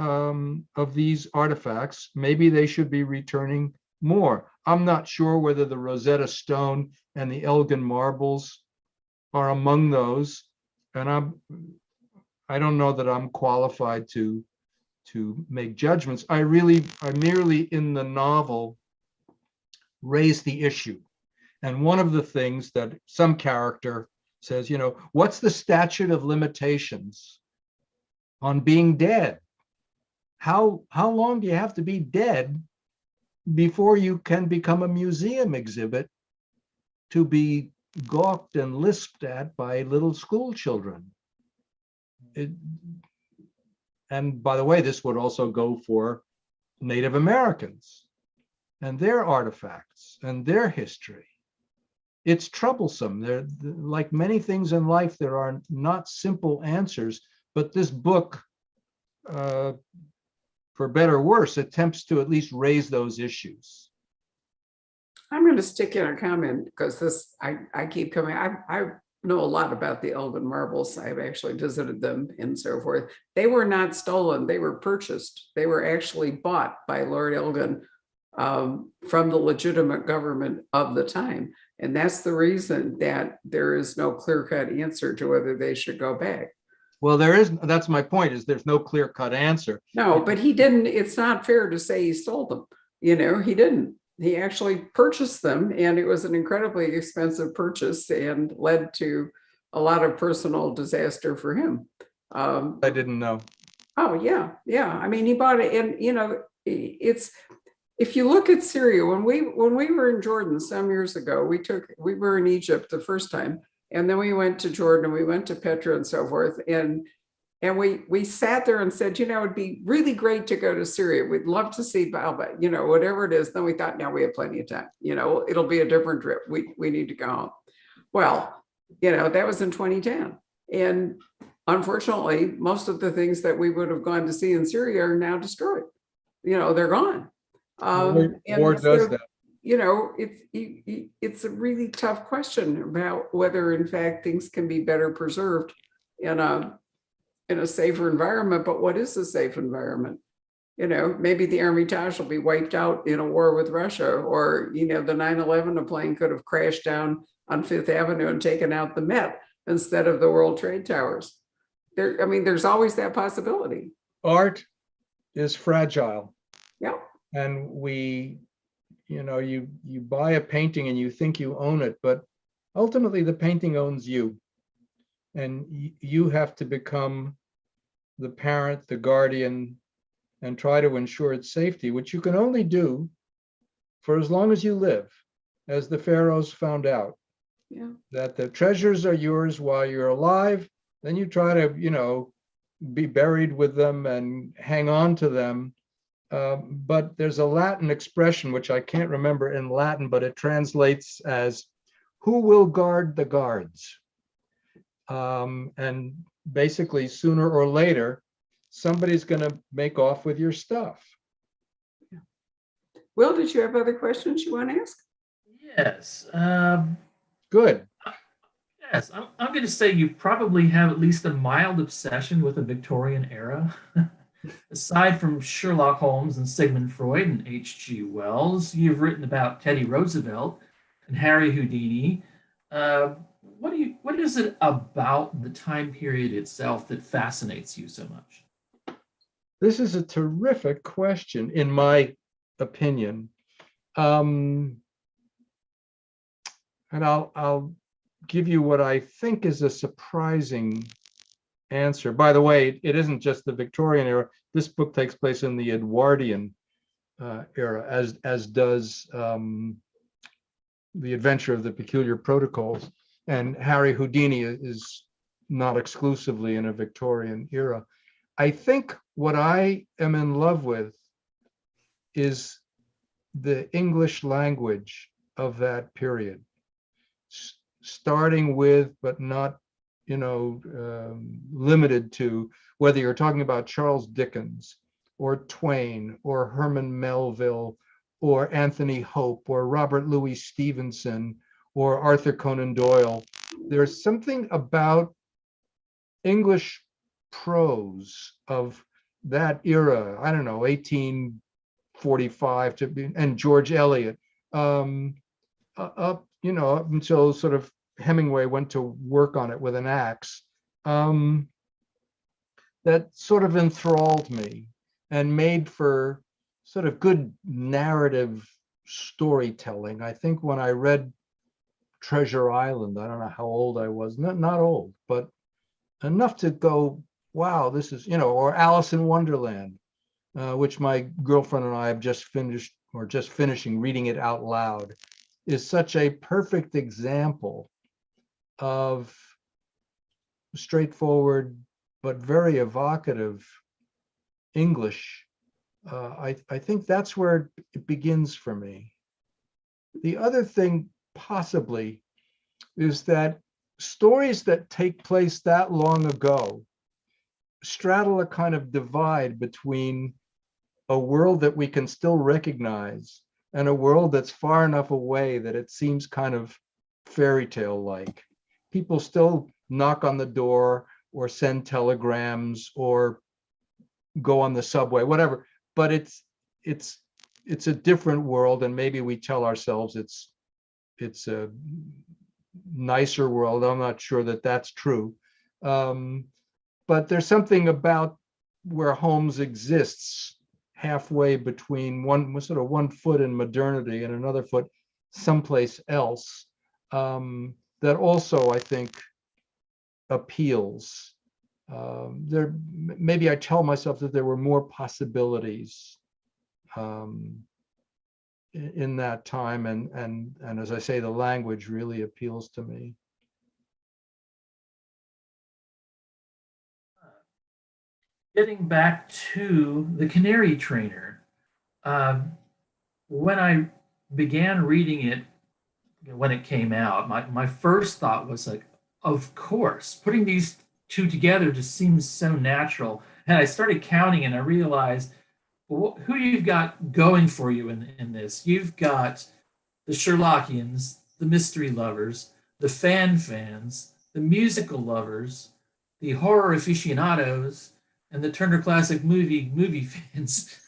of these artifacts. Maybe they should be returning more. I'm not sure whether the Rosetta Stone and the Elven Marbles are among those, and I don't know that I'm qualified to make judgments. I merely in the novel raise the issue. And one of the things that some character says, what's the statute of limitations on being dead? How long do you have to be dead before you can become a museum exhibit to be gawked and lisped at by little school children? And by the way, this would also go for Native Americans and their artifacts and their history. It's troublesome. There, like many things in life, there are not simple answers, but this book, for better or worse, attempts to at least raise those issues. I'm going to stick in a comment because I keep coming. I know a lot about the Elven Marbles. I've actually visited them and so forth. They were not stolen. They were purchased. They were actually bought by Lord Elgin from the legitimate government of the time. And that's the reason that there is no clear-cut answer to whether they should go back. Well, that's my point, is there's no clear-cut answer. No, but he didn't, it's not fair to say he sold them. He didn't. He actually purchased them, and it was an incredibly expensive purchase and led to a lot of personal disaster for him. I didn't know. Oh, yeah. Yeah. I mean, he bought it, and it's, if you look at Syria, when we were in Jordan some years ago, we were in Egypt the first time, and then we went to Jordan, and we went to Petra and so forth. And we sat there and said, it'd be really great to go to Syria. We'd love to see Baalbek, whatever it is. Then we thought, now we have plenty of time. It'll be a different trip. We need to go home. Well, that was in 2010. And unfortunately, most of the things that we would have gone to see in Syria are now destroyed. They're gone. War does that. It's a really tough question about whether, in fact, things can be better preserved in a safer environment. But what is a safe environment? Maybe the Hermitage will be wiped out in a war with Russia, or the 9/11, a plane could have crashed down on Fifth Avenue and taken out the Met instead of the World Trade Towers. There's always that possibility. Art is fragile. Yeah. And you buy a painting and you think you own it, but ultimately the painting owns you. And you have to become the parent, the guardian, and try to ensure its safety, which you can only do for as long as you live, as the pharaohs found out. Yeah. That the treasures are yours while you're alive. Then you try to, be buried with them and hang on to them. But there's a Latin expression, which I can't remember in Latin, but it translates as, who will guard the guards? And basically, sooner or later, somebody's going to make off with your stuff. Yeah. Will, did you have other questions you want to ask? Yes. Good. Yes, I'm going to say you probably have at least a mild obsession with the Victorian era. Aside from Sherlock Holmes and Sigmund Freud and H.G. Wells, you've written about Teddy Roosevelt and Harry Houdini. What is it about the time period itself that fascinates you so much? This is a terrific question, in my opinion. And I'll give you what I think is a surprising answer. By the way, it isn't just the Victorian era. This book takes place in the Edwardian era, as does The Adventure of the Peculiar Protocols. And Harry Houdini is not exclusively in a Victorian era. I think what I am in love with is the English language of that period, starting with, but not limited to, whether you're talking about Charles Dickens or Twain or Herman Melville or Anthony Hope or Robert Louis Stevenson or Arthur Conan Doyle. There's something about English prose of that era, I don't know, 1845 and George Eliot, up until sort of Hemingway went to work on it with an axe, that sort of enthralled me and made for sort of good narrative storytelling. I think when I read Treasure Island, I don't know how old I was, not old, but enough to go, wow, this is, or Alice in Wonderland, which my girlfriend and I have just finished, or just finishing reading it out loud, is such a perfect example of straightforward but very evocative English. I think that's where it begins for me. The other thing possibly is that stories that take place that long ago straddle a kind of divide between a world that we can still recognize and a world that's far enough away that it seems kind of fairy tale like. People still knock on the door or send telegrams or go on the subway, whatever, but it's a different world, and maybe we tell ourselves it's it's a nicer world. I'm not sure that that's true. But there's something about where Holmes exists halfway between one foot in modernity and another foot someplace else, that also, I think, appeals. Maybe I tell myself that there were more possibilities in that time, and as I say, the language really appeals to me. Getting back to the Canary Trainer, when I began reading it, when it came out, my first thought was like, of course, putting these two together just seems so natural. And I started counting and I realized who you've got going for you in this. You've got the Sherlockians, the mystery lovers, the fans, the musical lovers, the horror aficionados, and the Turner Classic movie fans,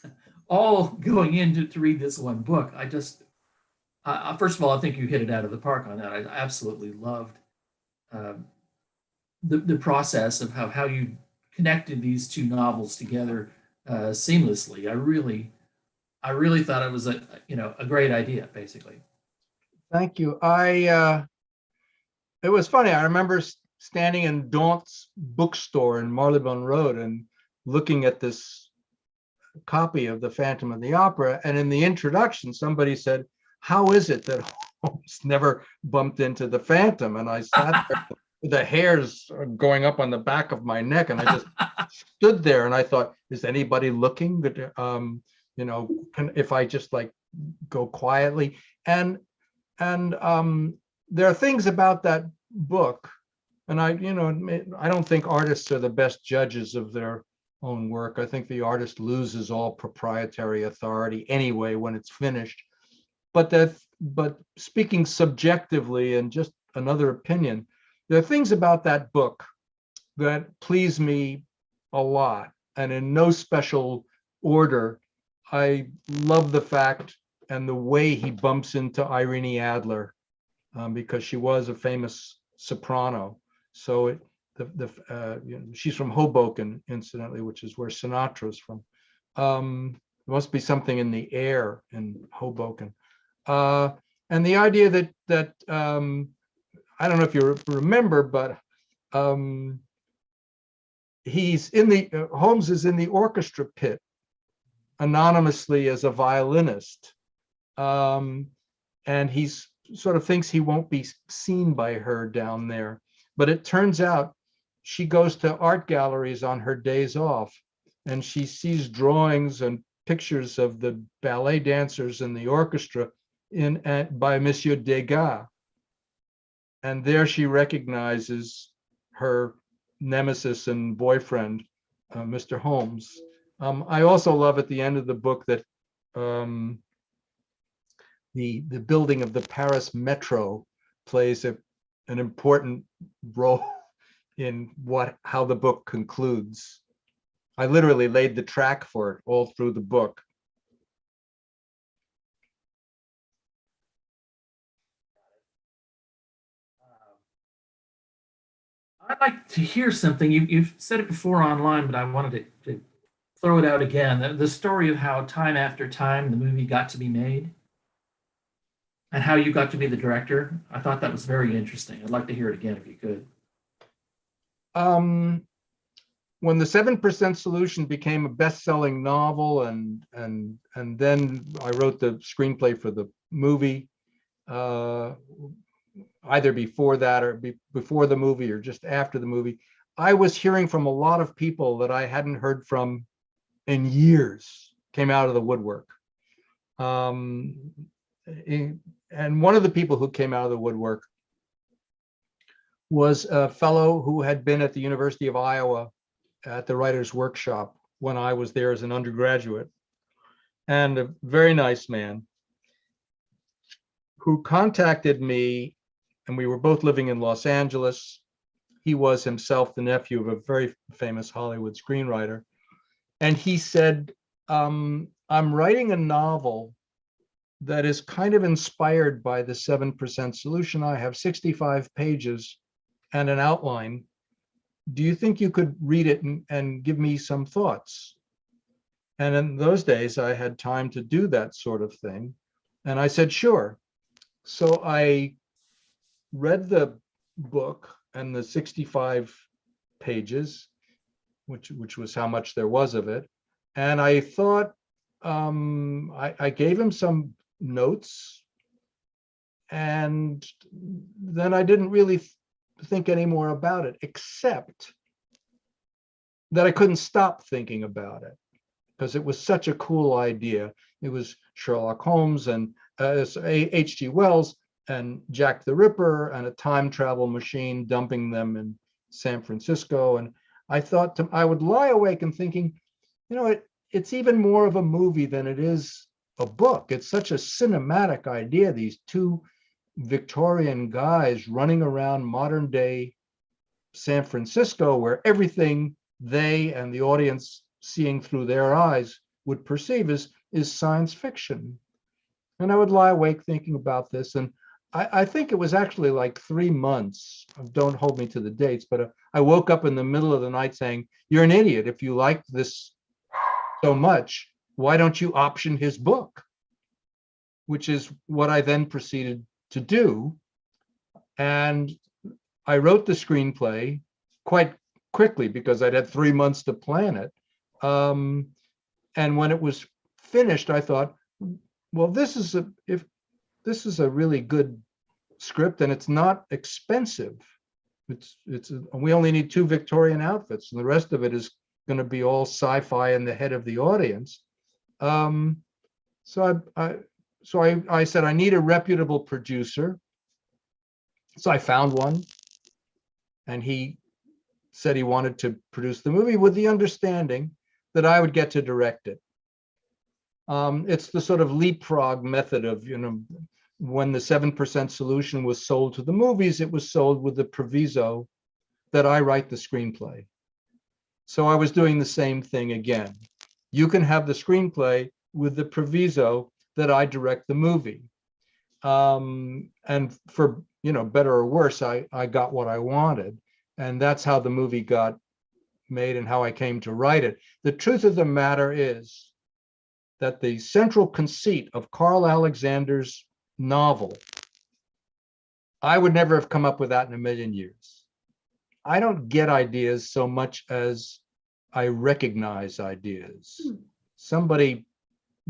all going in to read this one book. First of all, I think you hit it out of the park on that. I absolutely loved the process of how you connected these two novels together seamlessly. I really thought it was a great idea, basically. Thank you. It was funny. I remember standing in Daunt's bookstore in Marylebone Road and looking at this copy of The Phantom of the Opera. And in the introduction, somebody said, "How is it that Holmes never bumped into the Phantom?" And I sat there, the hairs going up on the back of my neck, and I just stood there and I thought, is anybody looking? If I just like go quietly. And there are things about that book, and I don't think artists are the best judges of their own work. I think the artist loses all proprietary authority anyway when it's finished. But speaking subjectively and just another opinion, there are things about that book that please me a lot, and in no special order. I love the fact and the way he bumps into Irene Adler, because she was a famous soprano. So she's from Hoboken, incidentally, which is where Sinatra's from. There must be something in the air in Hoboken. And the idea that I don't know if you remember, but Holmes is in the orchestra pit anonymously as a violinist, and he's sort of thinks he won't be seen by her down there. But it turns out she goes to art galleries on her days off, and she sees drawings and pictures of the ballet dancers in the orchestra by Monsieur Degas. And there she recognizes her nemesis and boyfriend, Mr. Holmes. I also love at the end of the book that the building of the Paris Metro plays an important role in how the book concludes. I literally laid the track for it all through the book. I'd like to hear something. You've said it before online, but I wanted to throw it out again. The story of how time after time the movie got to be made and how you got to be the director. I thought that was very interesting. I'd like to hear it again if you could. When the 7% Solution became a best-selling novel, and then I wrote the screenplay for the movie, either before that or before the movie or just after the movie, I was hearing from a lot of people that I hadn't heard from in years, came out of the woodwork. And one of the people who came out of the woodwork was a fellow who had been at the University of Iowa at the writer's workshop when I was there as an undergraduate, and a very nice man who contacted me, and we were both living in Los Angeles. He was himself the nephew of a very famous Hollywood screenwriter. And he said, I'm writing a novel that is kind of inspired by the 7% solution. I have 65 pages and an outline. Do you think you could read it and give me some thoughts? And in those days, I had time to do that sort of thing. And I said, sure. So I read the book and the 65 pages, which was how much there was of it. And I thought, I gave him some notes, and then I didn't really think any more about it, except that I couldn't stop thinking about it because it was such a cool idea. It was Sherlock Holmes and H.G. Wells and Jack the Ripper and a time travel machine dumping them in San Francisco. And I thought I would lie awake and thinking, it's even more of a movie than it is a book. It's such a cinematic idea. These two Victorian guys running around modern day San Francisco, where everything they and the audience seeing through their eyes would perceive is science fiction. And I would lie awake thinking about this. And I think it was actually like 3 months. Don't hold me to the dates, but I woke up in the middle of the night saying, you're an idiot. If you like this so much, why don't you option his book? Which is what I then proceeded to do. And I wrote the screenplay quite quickly because I'd had 3 months to plan it. And when it was finished, I thought, well, this is a really good script, and it's not expensive. We only need 2 Victorian outfits, and the rest of it is going to be all sci-fi in the head of the audience. So I said, I need a reputable producer. So I found one, and he said he wanted to produce the movie with the understanding that I would get to direct it. It's the sort of leapfrog method of, when the 7% solution was sold to the movies, it was sold with the proviso that I write the screenplay. So I was doing the same thing again. You can have the screenplay with the proviso that I direct the movie. And for, better or worse, I got what I wanted. And that's how the movie got made and how I came to write it. The truth of the matter is that the central conceit of Carl Alexander's novel, I would never have come up with that in a million years. I don't get ideas so much as I recognize ideas. Somebody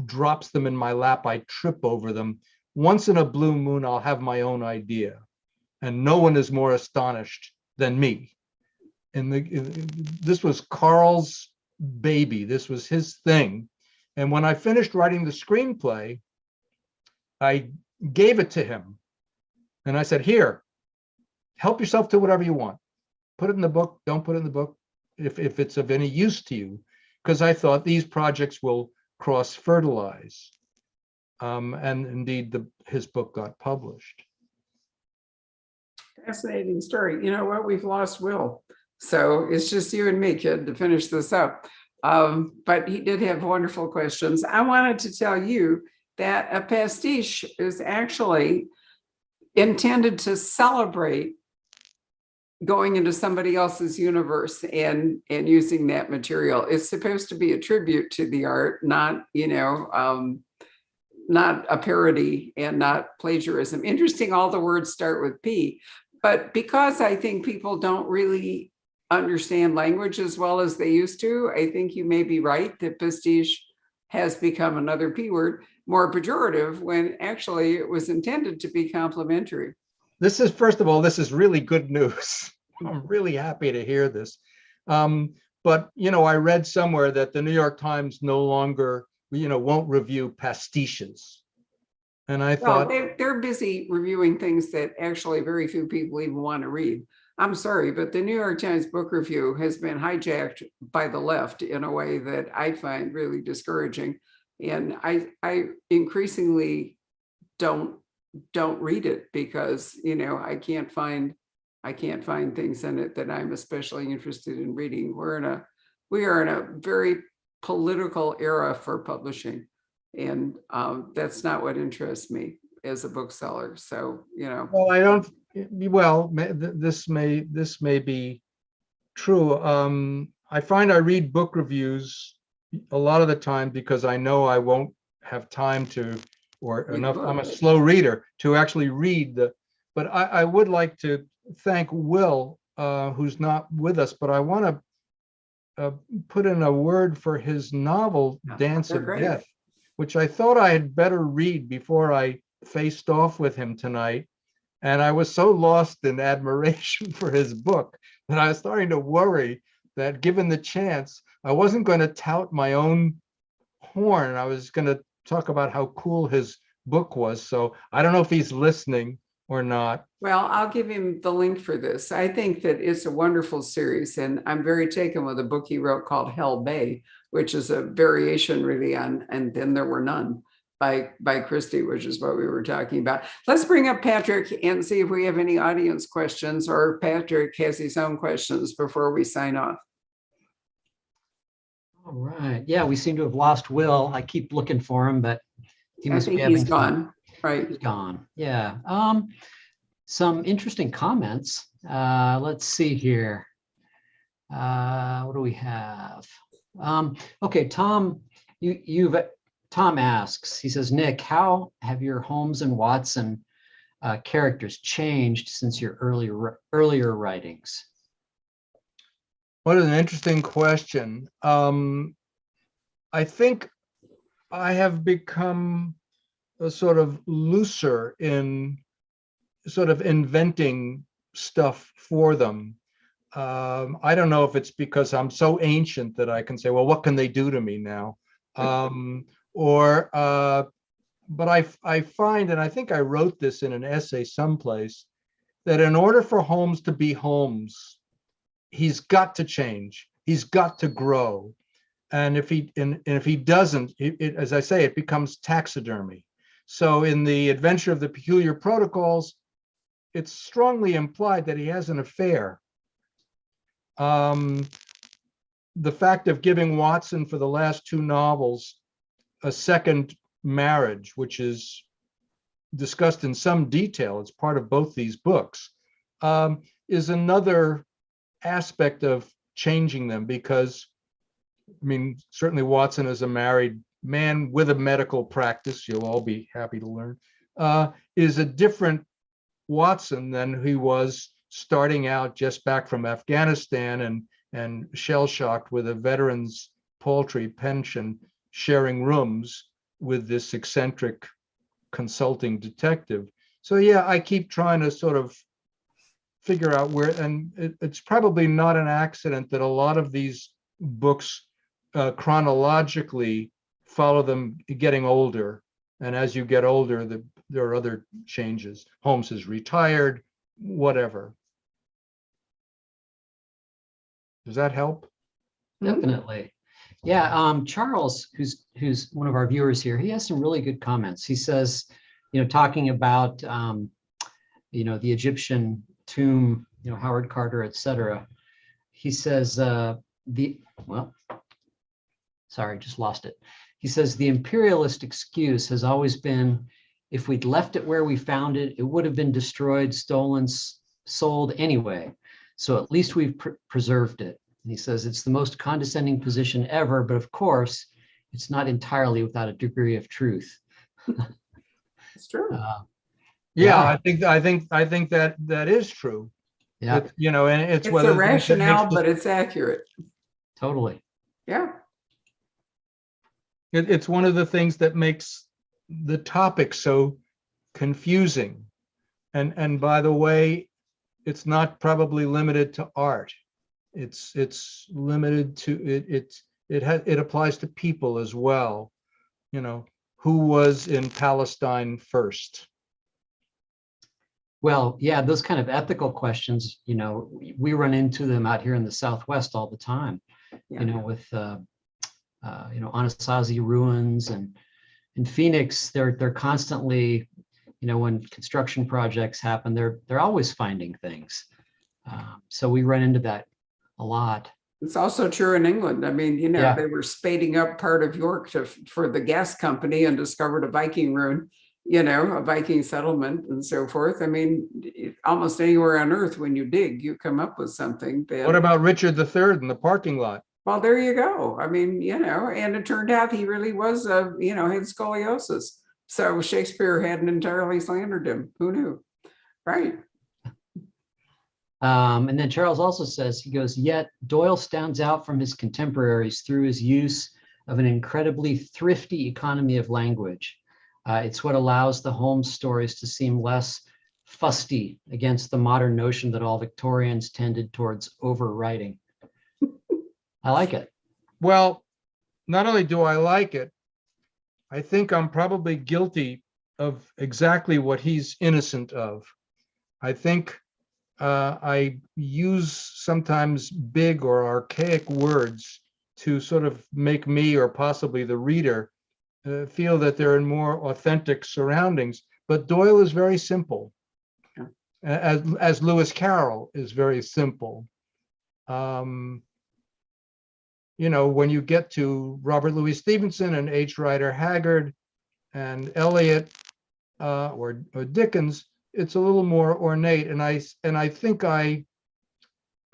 drops them in my lap, I trip over them. Once in a blue moon, I'll have my own idea. And no one is more astonished than me. And this was Carl's baby. This was his thing. And when I finished writing the screenplay, I gave it to him. And I said, here, help yourself to whatever you want. Put it in the book, don't put it in the book, if it's of any use to you. Because I thought these projects will cross-fertilize. And indeed, his book got published. Fascinating story. You know what? We've lost Will. So it's just you and me, kid, to finish this up. But he did have wonderful questions. I wanted to tell you that a pastiche is actually intended to celebrate going into somebody else's universe and using that material. It's supposed to be a tribute to the art, not, not a parody and not plagiarism. Interesting, all the words start with P, but because I think people don't really understand language as well as they used to, I think you may be right that pastiche has become another P word, more pejorative, when actually it was intended to be complimentary. This is, first of all, this is really good news. I'm really happy to hear this. But, I read somewhere that the New York Times no longer, won't review pastiches. And I thought, they're busy reviewing things that actually very few people even want to read. I'm sorry, but the New York Times book review has been hijacked by the left in a way that I find really discouraging. And I increasingly don't read it because, I can't find things in it that I'm especially interested in reading. We are in a very political era for publishing. And that's not what interests me as a bookseller. So, Well, I don't, well, this may be true. I find I read book reviews a lot of the time because I know I won't have time to, or Read the enough, I'm a book. slow reader to actually read but I would like to thank Will, who's not with us, but I want to put in a word for his novel, Yeah, Dance they're of great. Death, which I thought I had better read before I faced off with him tonight. And I was so lost in admiration for his book that I was starting to worry that given the chance, I wasn't going to tout my own horn. I was going to talk about how cool his book was. So I don't know if he's listening or not. Well, I'll give him the link for this. I think that it's a wonderful series, and I'm very taken with a book he wrote called Hell Bay, which is a variation really on And Then There Were None by Christie, which is what we were talking about. Let's bring up Patrick and see if we have any audience questions, or Patrick has his own questions before we sign off. All right. Yeah, we seem to have lost Will. I keep looking for him, but he I must be think he's having some. gone. Right. He's gone. Yeah. Some interesting comments. Let's see here. What do we have? Okay, Tom, Tom asks, he says, Nick, how have your Holmes and Watson characters changed since your earlier writings? What an interesting question. I think I have become a sort of looser in sort of inventing stuff for them. I don't know if it's because I'm so ancient that I can say, well, what can they do to me now? Or, but I find, and I think I wrote this in an essay someplace, that in order for Holmes to be Holmes, he's got to change. He's got to grow. And if he doesn't, as I say, it becomes taxidermy. So in The Adventure of the Peculiar Protocols, it's strongly implied that he has an affair. The fact of giving Watson for the last two novels a second marriage, which is discussed in some detail, it's part of both these books, is another aspect of changing them, because I mean, certainly Watson is a married man with a medical practice, you'll all be happy to learn, is a different Watson than he was starting out just back from Afghanistan and shell-shocked with a veteran's paltry pension, sharing rooms with this eccentric consulting detective. So yeah, I keep trying to sort of figure out where, and it's probably not an accident that a lot of these books chronologically follow them getting older. And as you get older, there are other changes. Holmes is retired, whatever. Does that help? Definitely. Yeah, Charles, who's one of our viewers here, he has some really good comments. He says, talking about, the Egyptian tomb, Howard Carter, etc. He says, sorry, just lost it. He says, the imperialist excuse has always been, if we'd left it where we found it, it would have been destroyed, stolen, sold anyway. So at least we've preserved it. And he says, it's the most condescending position ever, but of course, it's not entirely without a degree of truth. It's true. Yeah, I think that is true. Yeah, and it's It's whether a rationale, but it's accurate. totally. Yeah. It's one of the things that makes the topic so confusing. And by the way, it's not probably limited to art. It's limited to it applies to people as well. Who was in Palestine first? Well, yeah, those kind of ethical questions, we run into them out here in the Southwest all the time, Yeah. with Anasazi ruins, and in Phoenix, they're constantly, when construction projects happen, they're always finding things. So we run into that a lot. It's also true in England. I mean, you know, Yeah. they were spading up part of York for the gas company and discovered a Viking rune, you know, a Viking settlement and so forth. I mean, almost anywhere on earth, when you dig, you come up with something that. What about Richard III in the parking lot? Well, there you go. I mean, you know, and it turned out he really was, you know, had scoliosis. So Shakespeare hadn't entirely slandered him. Who knew? Right. And then Charles also says, he goes, yet Doyle stands out from his contemporaries through his use of an incredibly thrifty economy of language. It's what allows the Holmes stories to seem less fusty against the modern notion that all Victorians tended towards overwriting. I like it. Well, not only do I like it, I think I'm probably guilty of exactly what he's innocent of. I think I use sometimes big or archaic words to sort of make me or possibly the reader feel that they're in more authentic surroundings. But Doyle is very simple, as Lewis Carroll is very simple. You know, when you get to Robert Louis Stevenson and H. Rider Haggard and Eliot or Dickens, it's a little more ornate, and I think I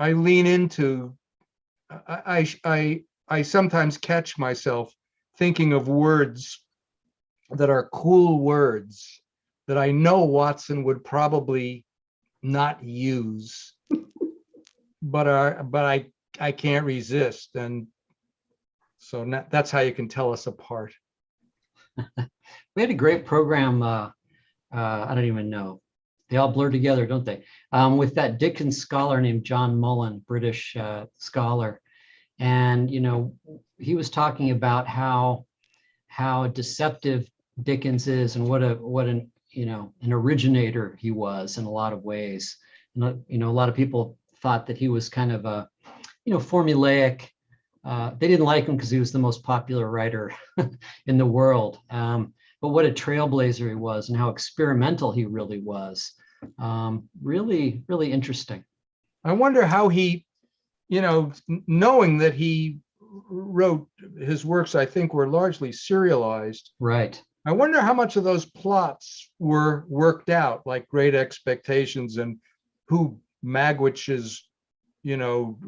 lean into. I sometimes catch myself thinking of words that are cool words that I know Watson would probably not use, but I can't resist, and so that's how you can tell us apart. We had a great program. I don't even know. They all blur together, don't they? With that Dickens scholar named John Mullen, British scholar. And, you know, he was talking about how deceptive Dickens is and what an originator he was in a lot of ways. And, you know, a lot of people thought that he was kind of a, you know, formulaic. They didn't like him because he was the most popular writer in the world. But what a trailblazer he was and how experimental he really was. Really, really interesting. I wonder how he, you know, knowing that he wrote his works, I think were largely serialized. Right. I wonder how much of those plots were worked out, like Great Expectations and who Magwitch is, you know,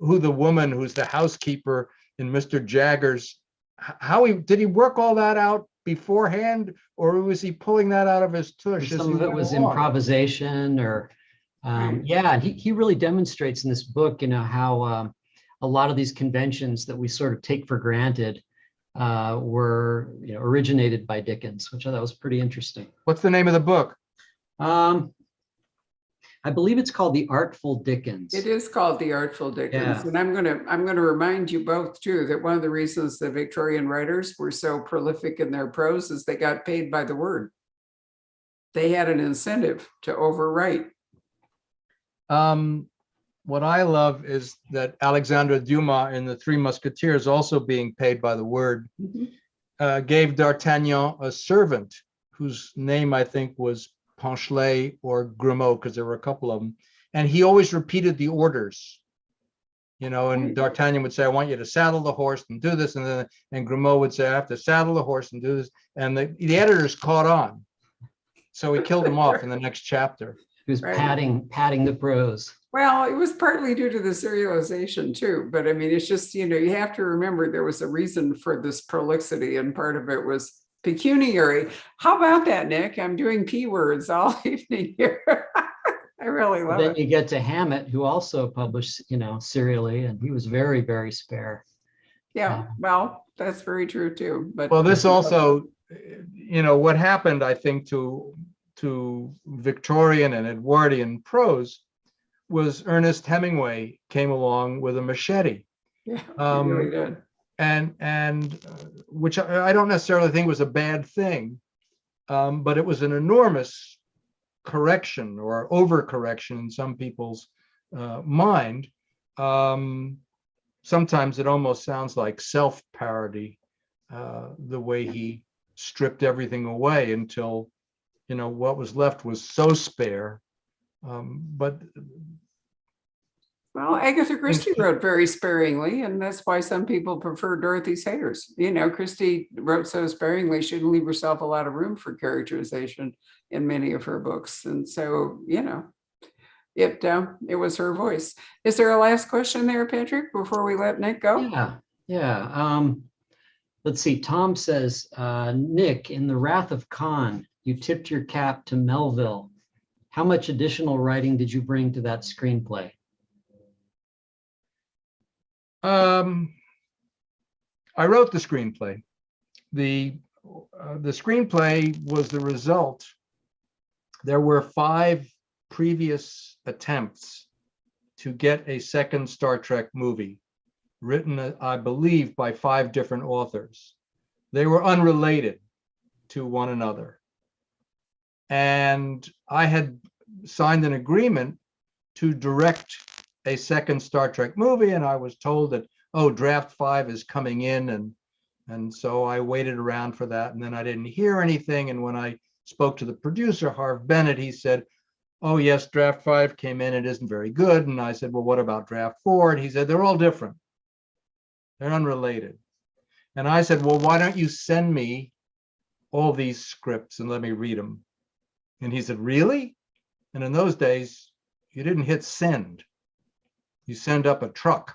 who the woman who's the housekeeper in Mr. Jaggers, how did he work all that out beforehand, or was he pulling that out of his tush? Some of it was improvisation, or yeah, he really demonstrates in this book, you know, how a lot of these conventions that we sort of take for granted were, you know, originated by Dickens, which I thought was pretty interesting. What's the name of the book? I believe it's called The Artful Dickens. It is called The Artful Dickens. Yeah. And I'm gonna remind you both too, that one of the reasons the Victorian writers were so prolific in their prose is they got paid by the word. They had an incentive to overwrite. What I love is that Alexandre Dumas in The Three Musketeers, also being paid by the word, gave D'Artagnan a servant whose name I think was Ponchelet or Grimaud, because there were a couple of them, and he always repeated the orders, you know, and D'Artagnan would say, I want you to saddle the horse and do this, and Grimaud would say, I have to saddle the horse and do this, and the editors caught on, so he killed him off in the next chapter. He was padding the prose. Well, it was partly due to the serialization too, but I mean, it's just, you know, you have to remember there was a reason for this prolixity, and part of it was pecuniary. How about that, Nick? I'm doing P words all evening here. I really love it. Then you get to Hammett, who also published, you know, serially, and he was very, very spare. Yeah, well, that's very true too. But well, this also, you know, what happened, I think, to Victorian and Edwardian prose was Ernest Hemingway came along with a machete. Yeah, he really did. And which I don't necessarily think was a bad thing, but it was an enormous correction or overcorrection in some people's mind. Sometimes it almost sounds like self-parody, the way he stripped everything away until, you know, what was left was so spare. But Well, Agatha Christie wrote very sparingly, and that's why some people prefer Dorothy Sayers. You know, Christie wrote so sparingly, she didn't leave herself a lot of room for characterization in many of her books. And so, you know, it was her voice. Is there a last question there, Patrick, before we let Nick go? Yeah. Let's see. Tom says, Nick, in The Wrath of Khan, you tipped your cap to Melville. How much additional writing did you bring to that screenplay? I wrote the screenplay. The screenplay was the result. There were 5 previous attempts to get a second Star Trek movie written, I believe, by 5 different authors. They were unrelated to one another. And I had signed an agreement to direct a second Star Trek movie, and I was told that, oh, draft 5 is coming in, and so I waited around for that, and then I didn't hear anything. And when I spoke to the producer, Harv Bennett, he said, oh yes, draft 5 came in, it isn't very good. And I said, well, what about draft 4? And he said, they're all different, they're unrelated. And I said, well, why don't you send me all these scripts and let me read them? And he said, really? And in those days, you didn't hit send. You send up a truck.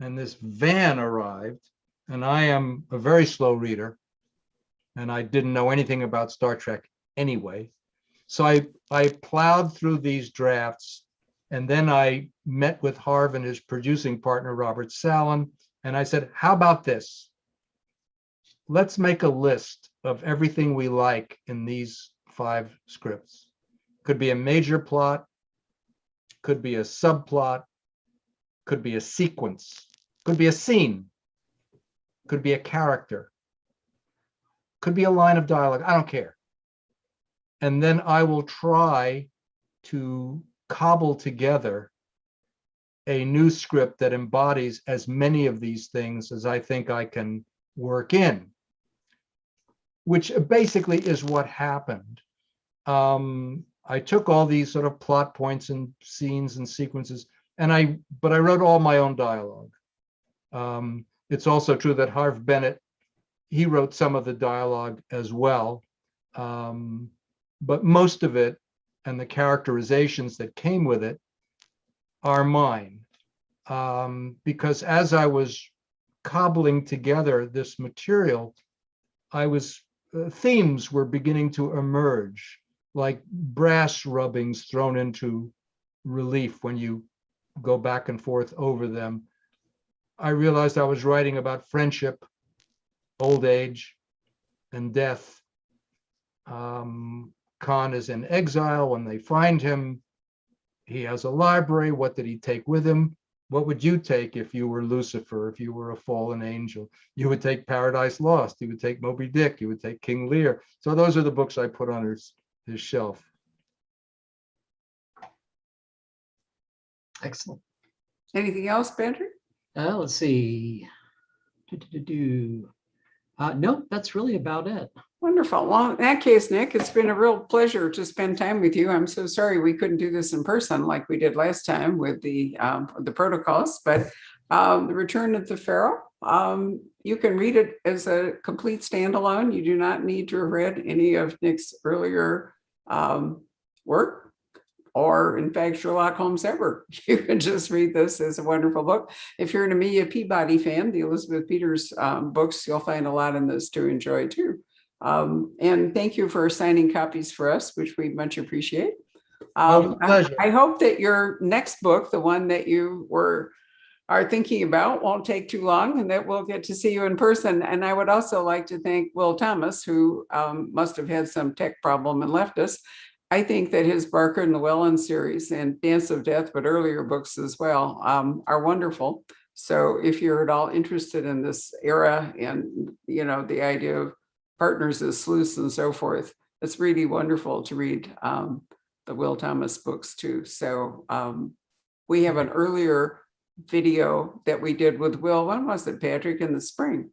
And this van arrived, and I am a very slow reader, and I didn't know anything about Star Trek anyway. So I plowed through these drafts, and then I met with Harv and his producing partner, Robert Sallin, and I said, how about this? Let's make a list of everything we like in these 5 scripts. Could be a major plot, could be a subplot, could be a sequence, could be a scene, could be a character, could be a line of dialogue, I don't care. And then I will try to cobble together a new script that embodies as many of these things as I think I can work in, which basically is what happened. I took all these sort of plot points and scenes and sequences, but I wrote all my own dialogue. It's also true that Harv Bennett, he wrote some of the dialogue as well. But most of it and the characterizations that came with it are mine. Because as I was cobbling together this material, themes were beginning to emerge, like brass rubbings thrown into relief when you go back and forth over them. I realized I was writing about friendship, old age, and death. Khan is in exile. When they find him, he has a library. What did he take with him? What would you take if you were Lucifer, if you were a fallen angel? You would take Paradise Lost. You would take Moby Dick. You would take King Lear. So those are the books I put on his shelf. Excellent. Anything else, Patrick? Let's see. No, that's really about it. Wonderful. Well, in that case, Nick, it's been a real pleasure to spend time with you. I'm so sorry we couldn't do this in person like we did last time with the protocols, but the Return of the Pharaoh, you can read it as a complete standalone. You do not need to have read any of Nick's earlier work, or in fact, Sherlock Holmes ever. You can just read this as a wonderful book. If you're an Amelia Peabody fan, the Elizabeth Peters books, you'll find a lot in this to enjoy too. And thank you for signing copies for us, which we much appreciate. Pleasure. I hope that your next book, the one that you are thinking about, won't take too long, and that we'll get to see you in person. And I would also like to thank Will Thomas, who must have had some tech problem and left us. I think that his Barker and Llewellyn series and Dance of Death, but earlier books as well, are wonderful. So if you're at all interested in this era and, you know, the idea of partners as sleuths and so forth, it's really wonderful to read the Will Thomas books too. So we have an earlier video that we did with Will. When was it, Patrick? In the spring.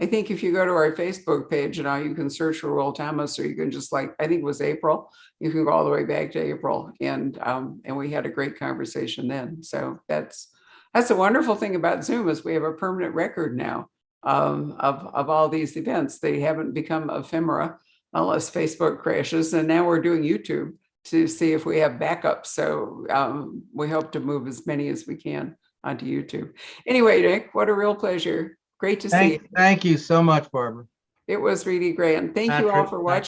I think if you go to our Facebook page, you can search for Will Thomas, or you can just I think it was April. You can go all the way back to April, and we had a great conversation then. So that's a wonderful thing about Zoom, is we have a permanent record now of all these events. They haven't become ephemera unless Facebook crashes, and now we're doing YouTube to see if we have backups. So we hope to move as many as we can onto YouTube. Anyway, Nick, what a real pleasure. Great to see you. Thank you so much, Barbara. It was really great. And thank you all Patrick, for watching.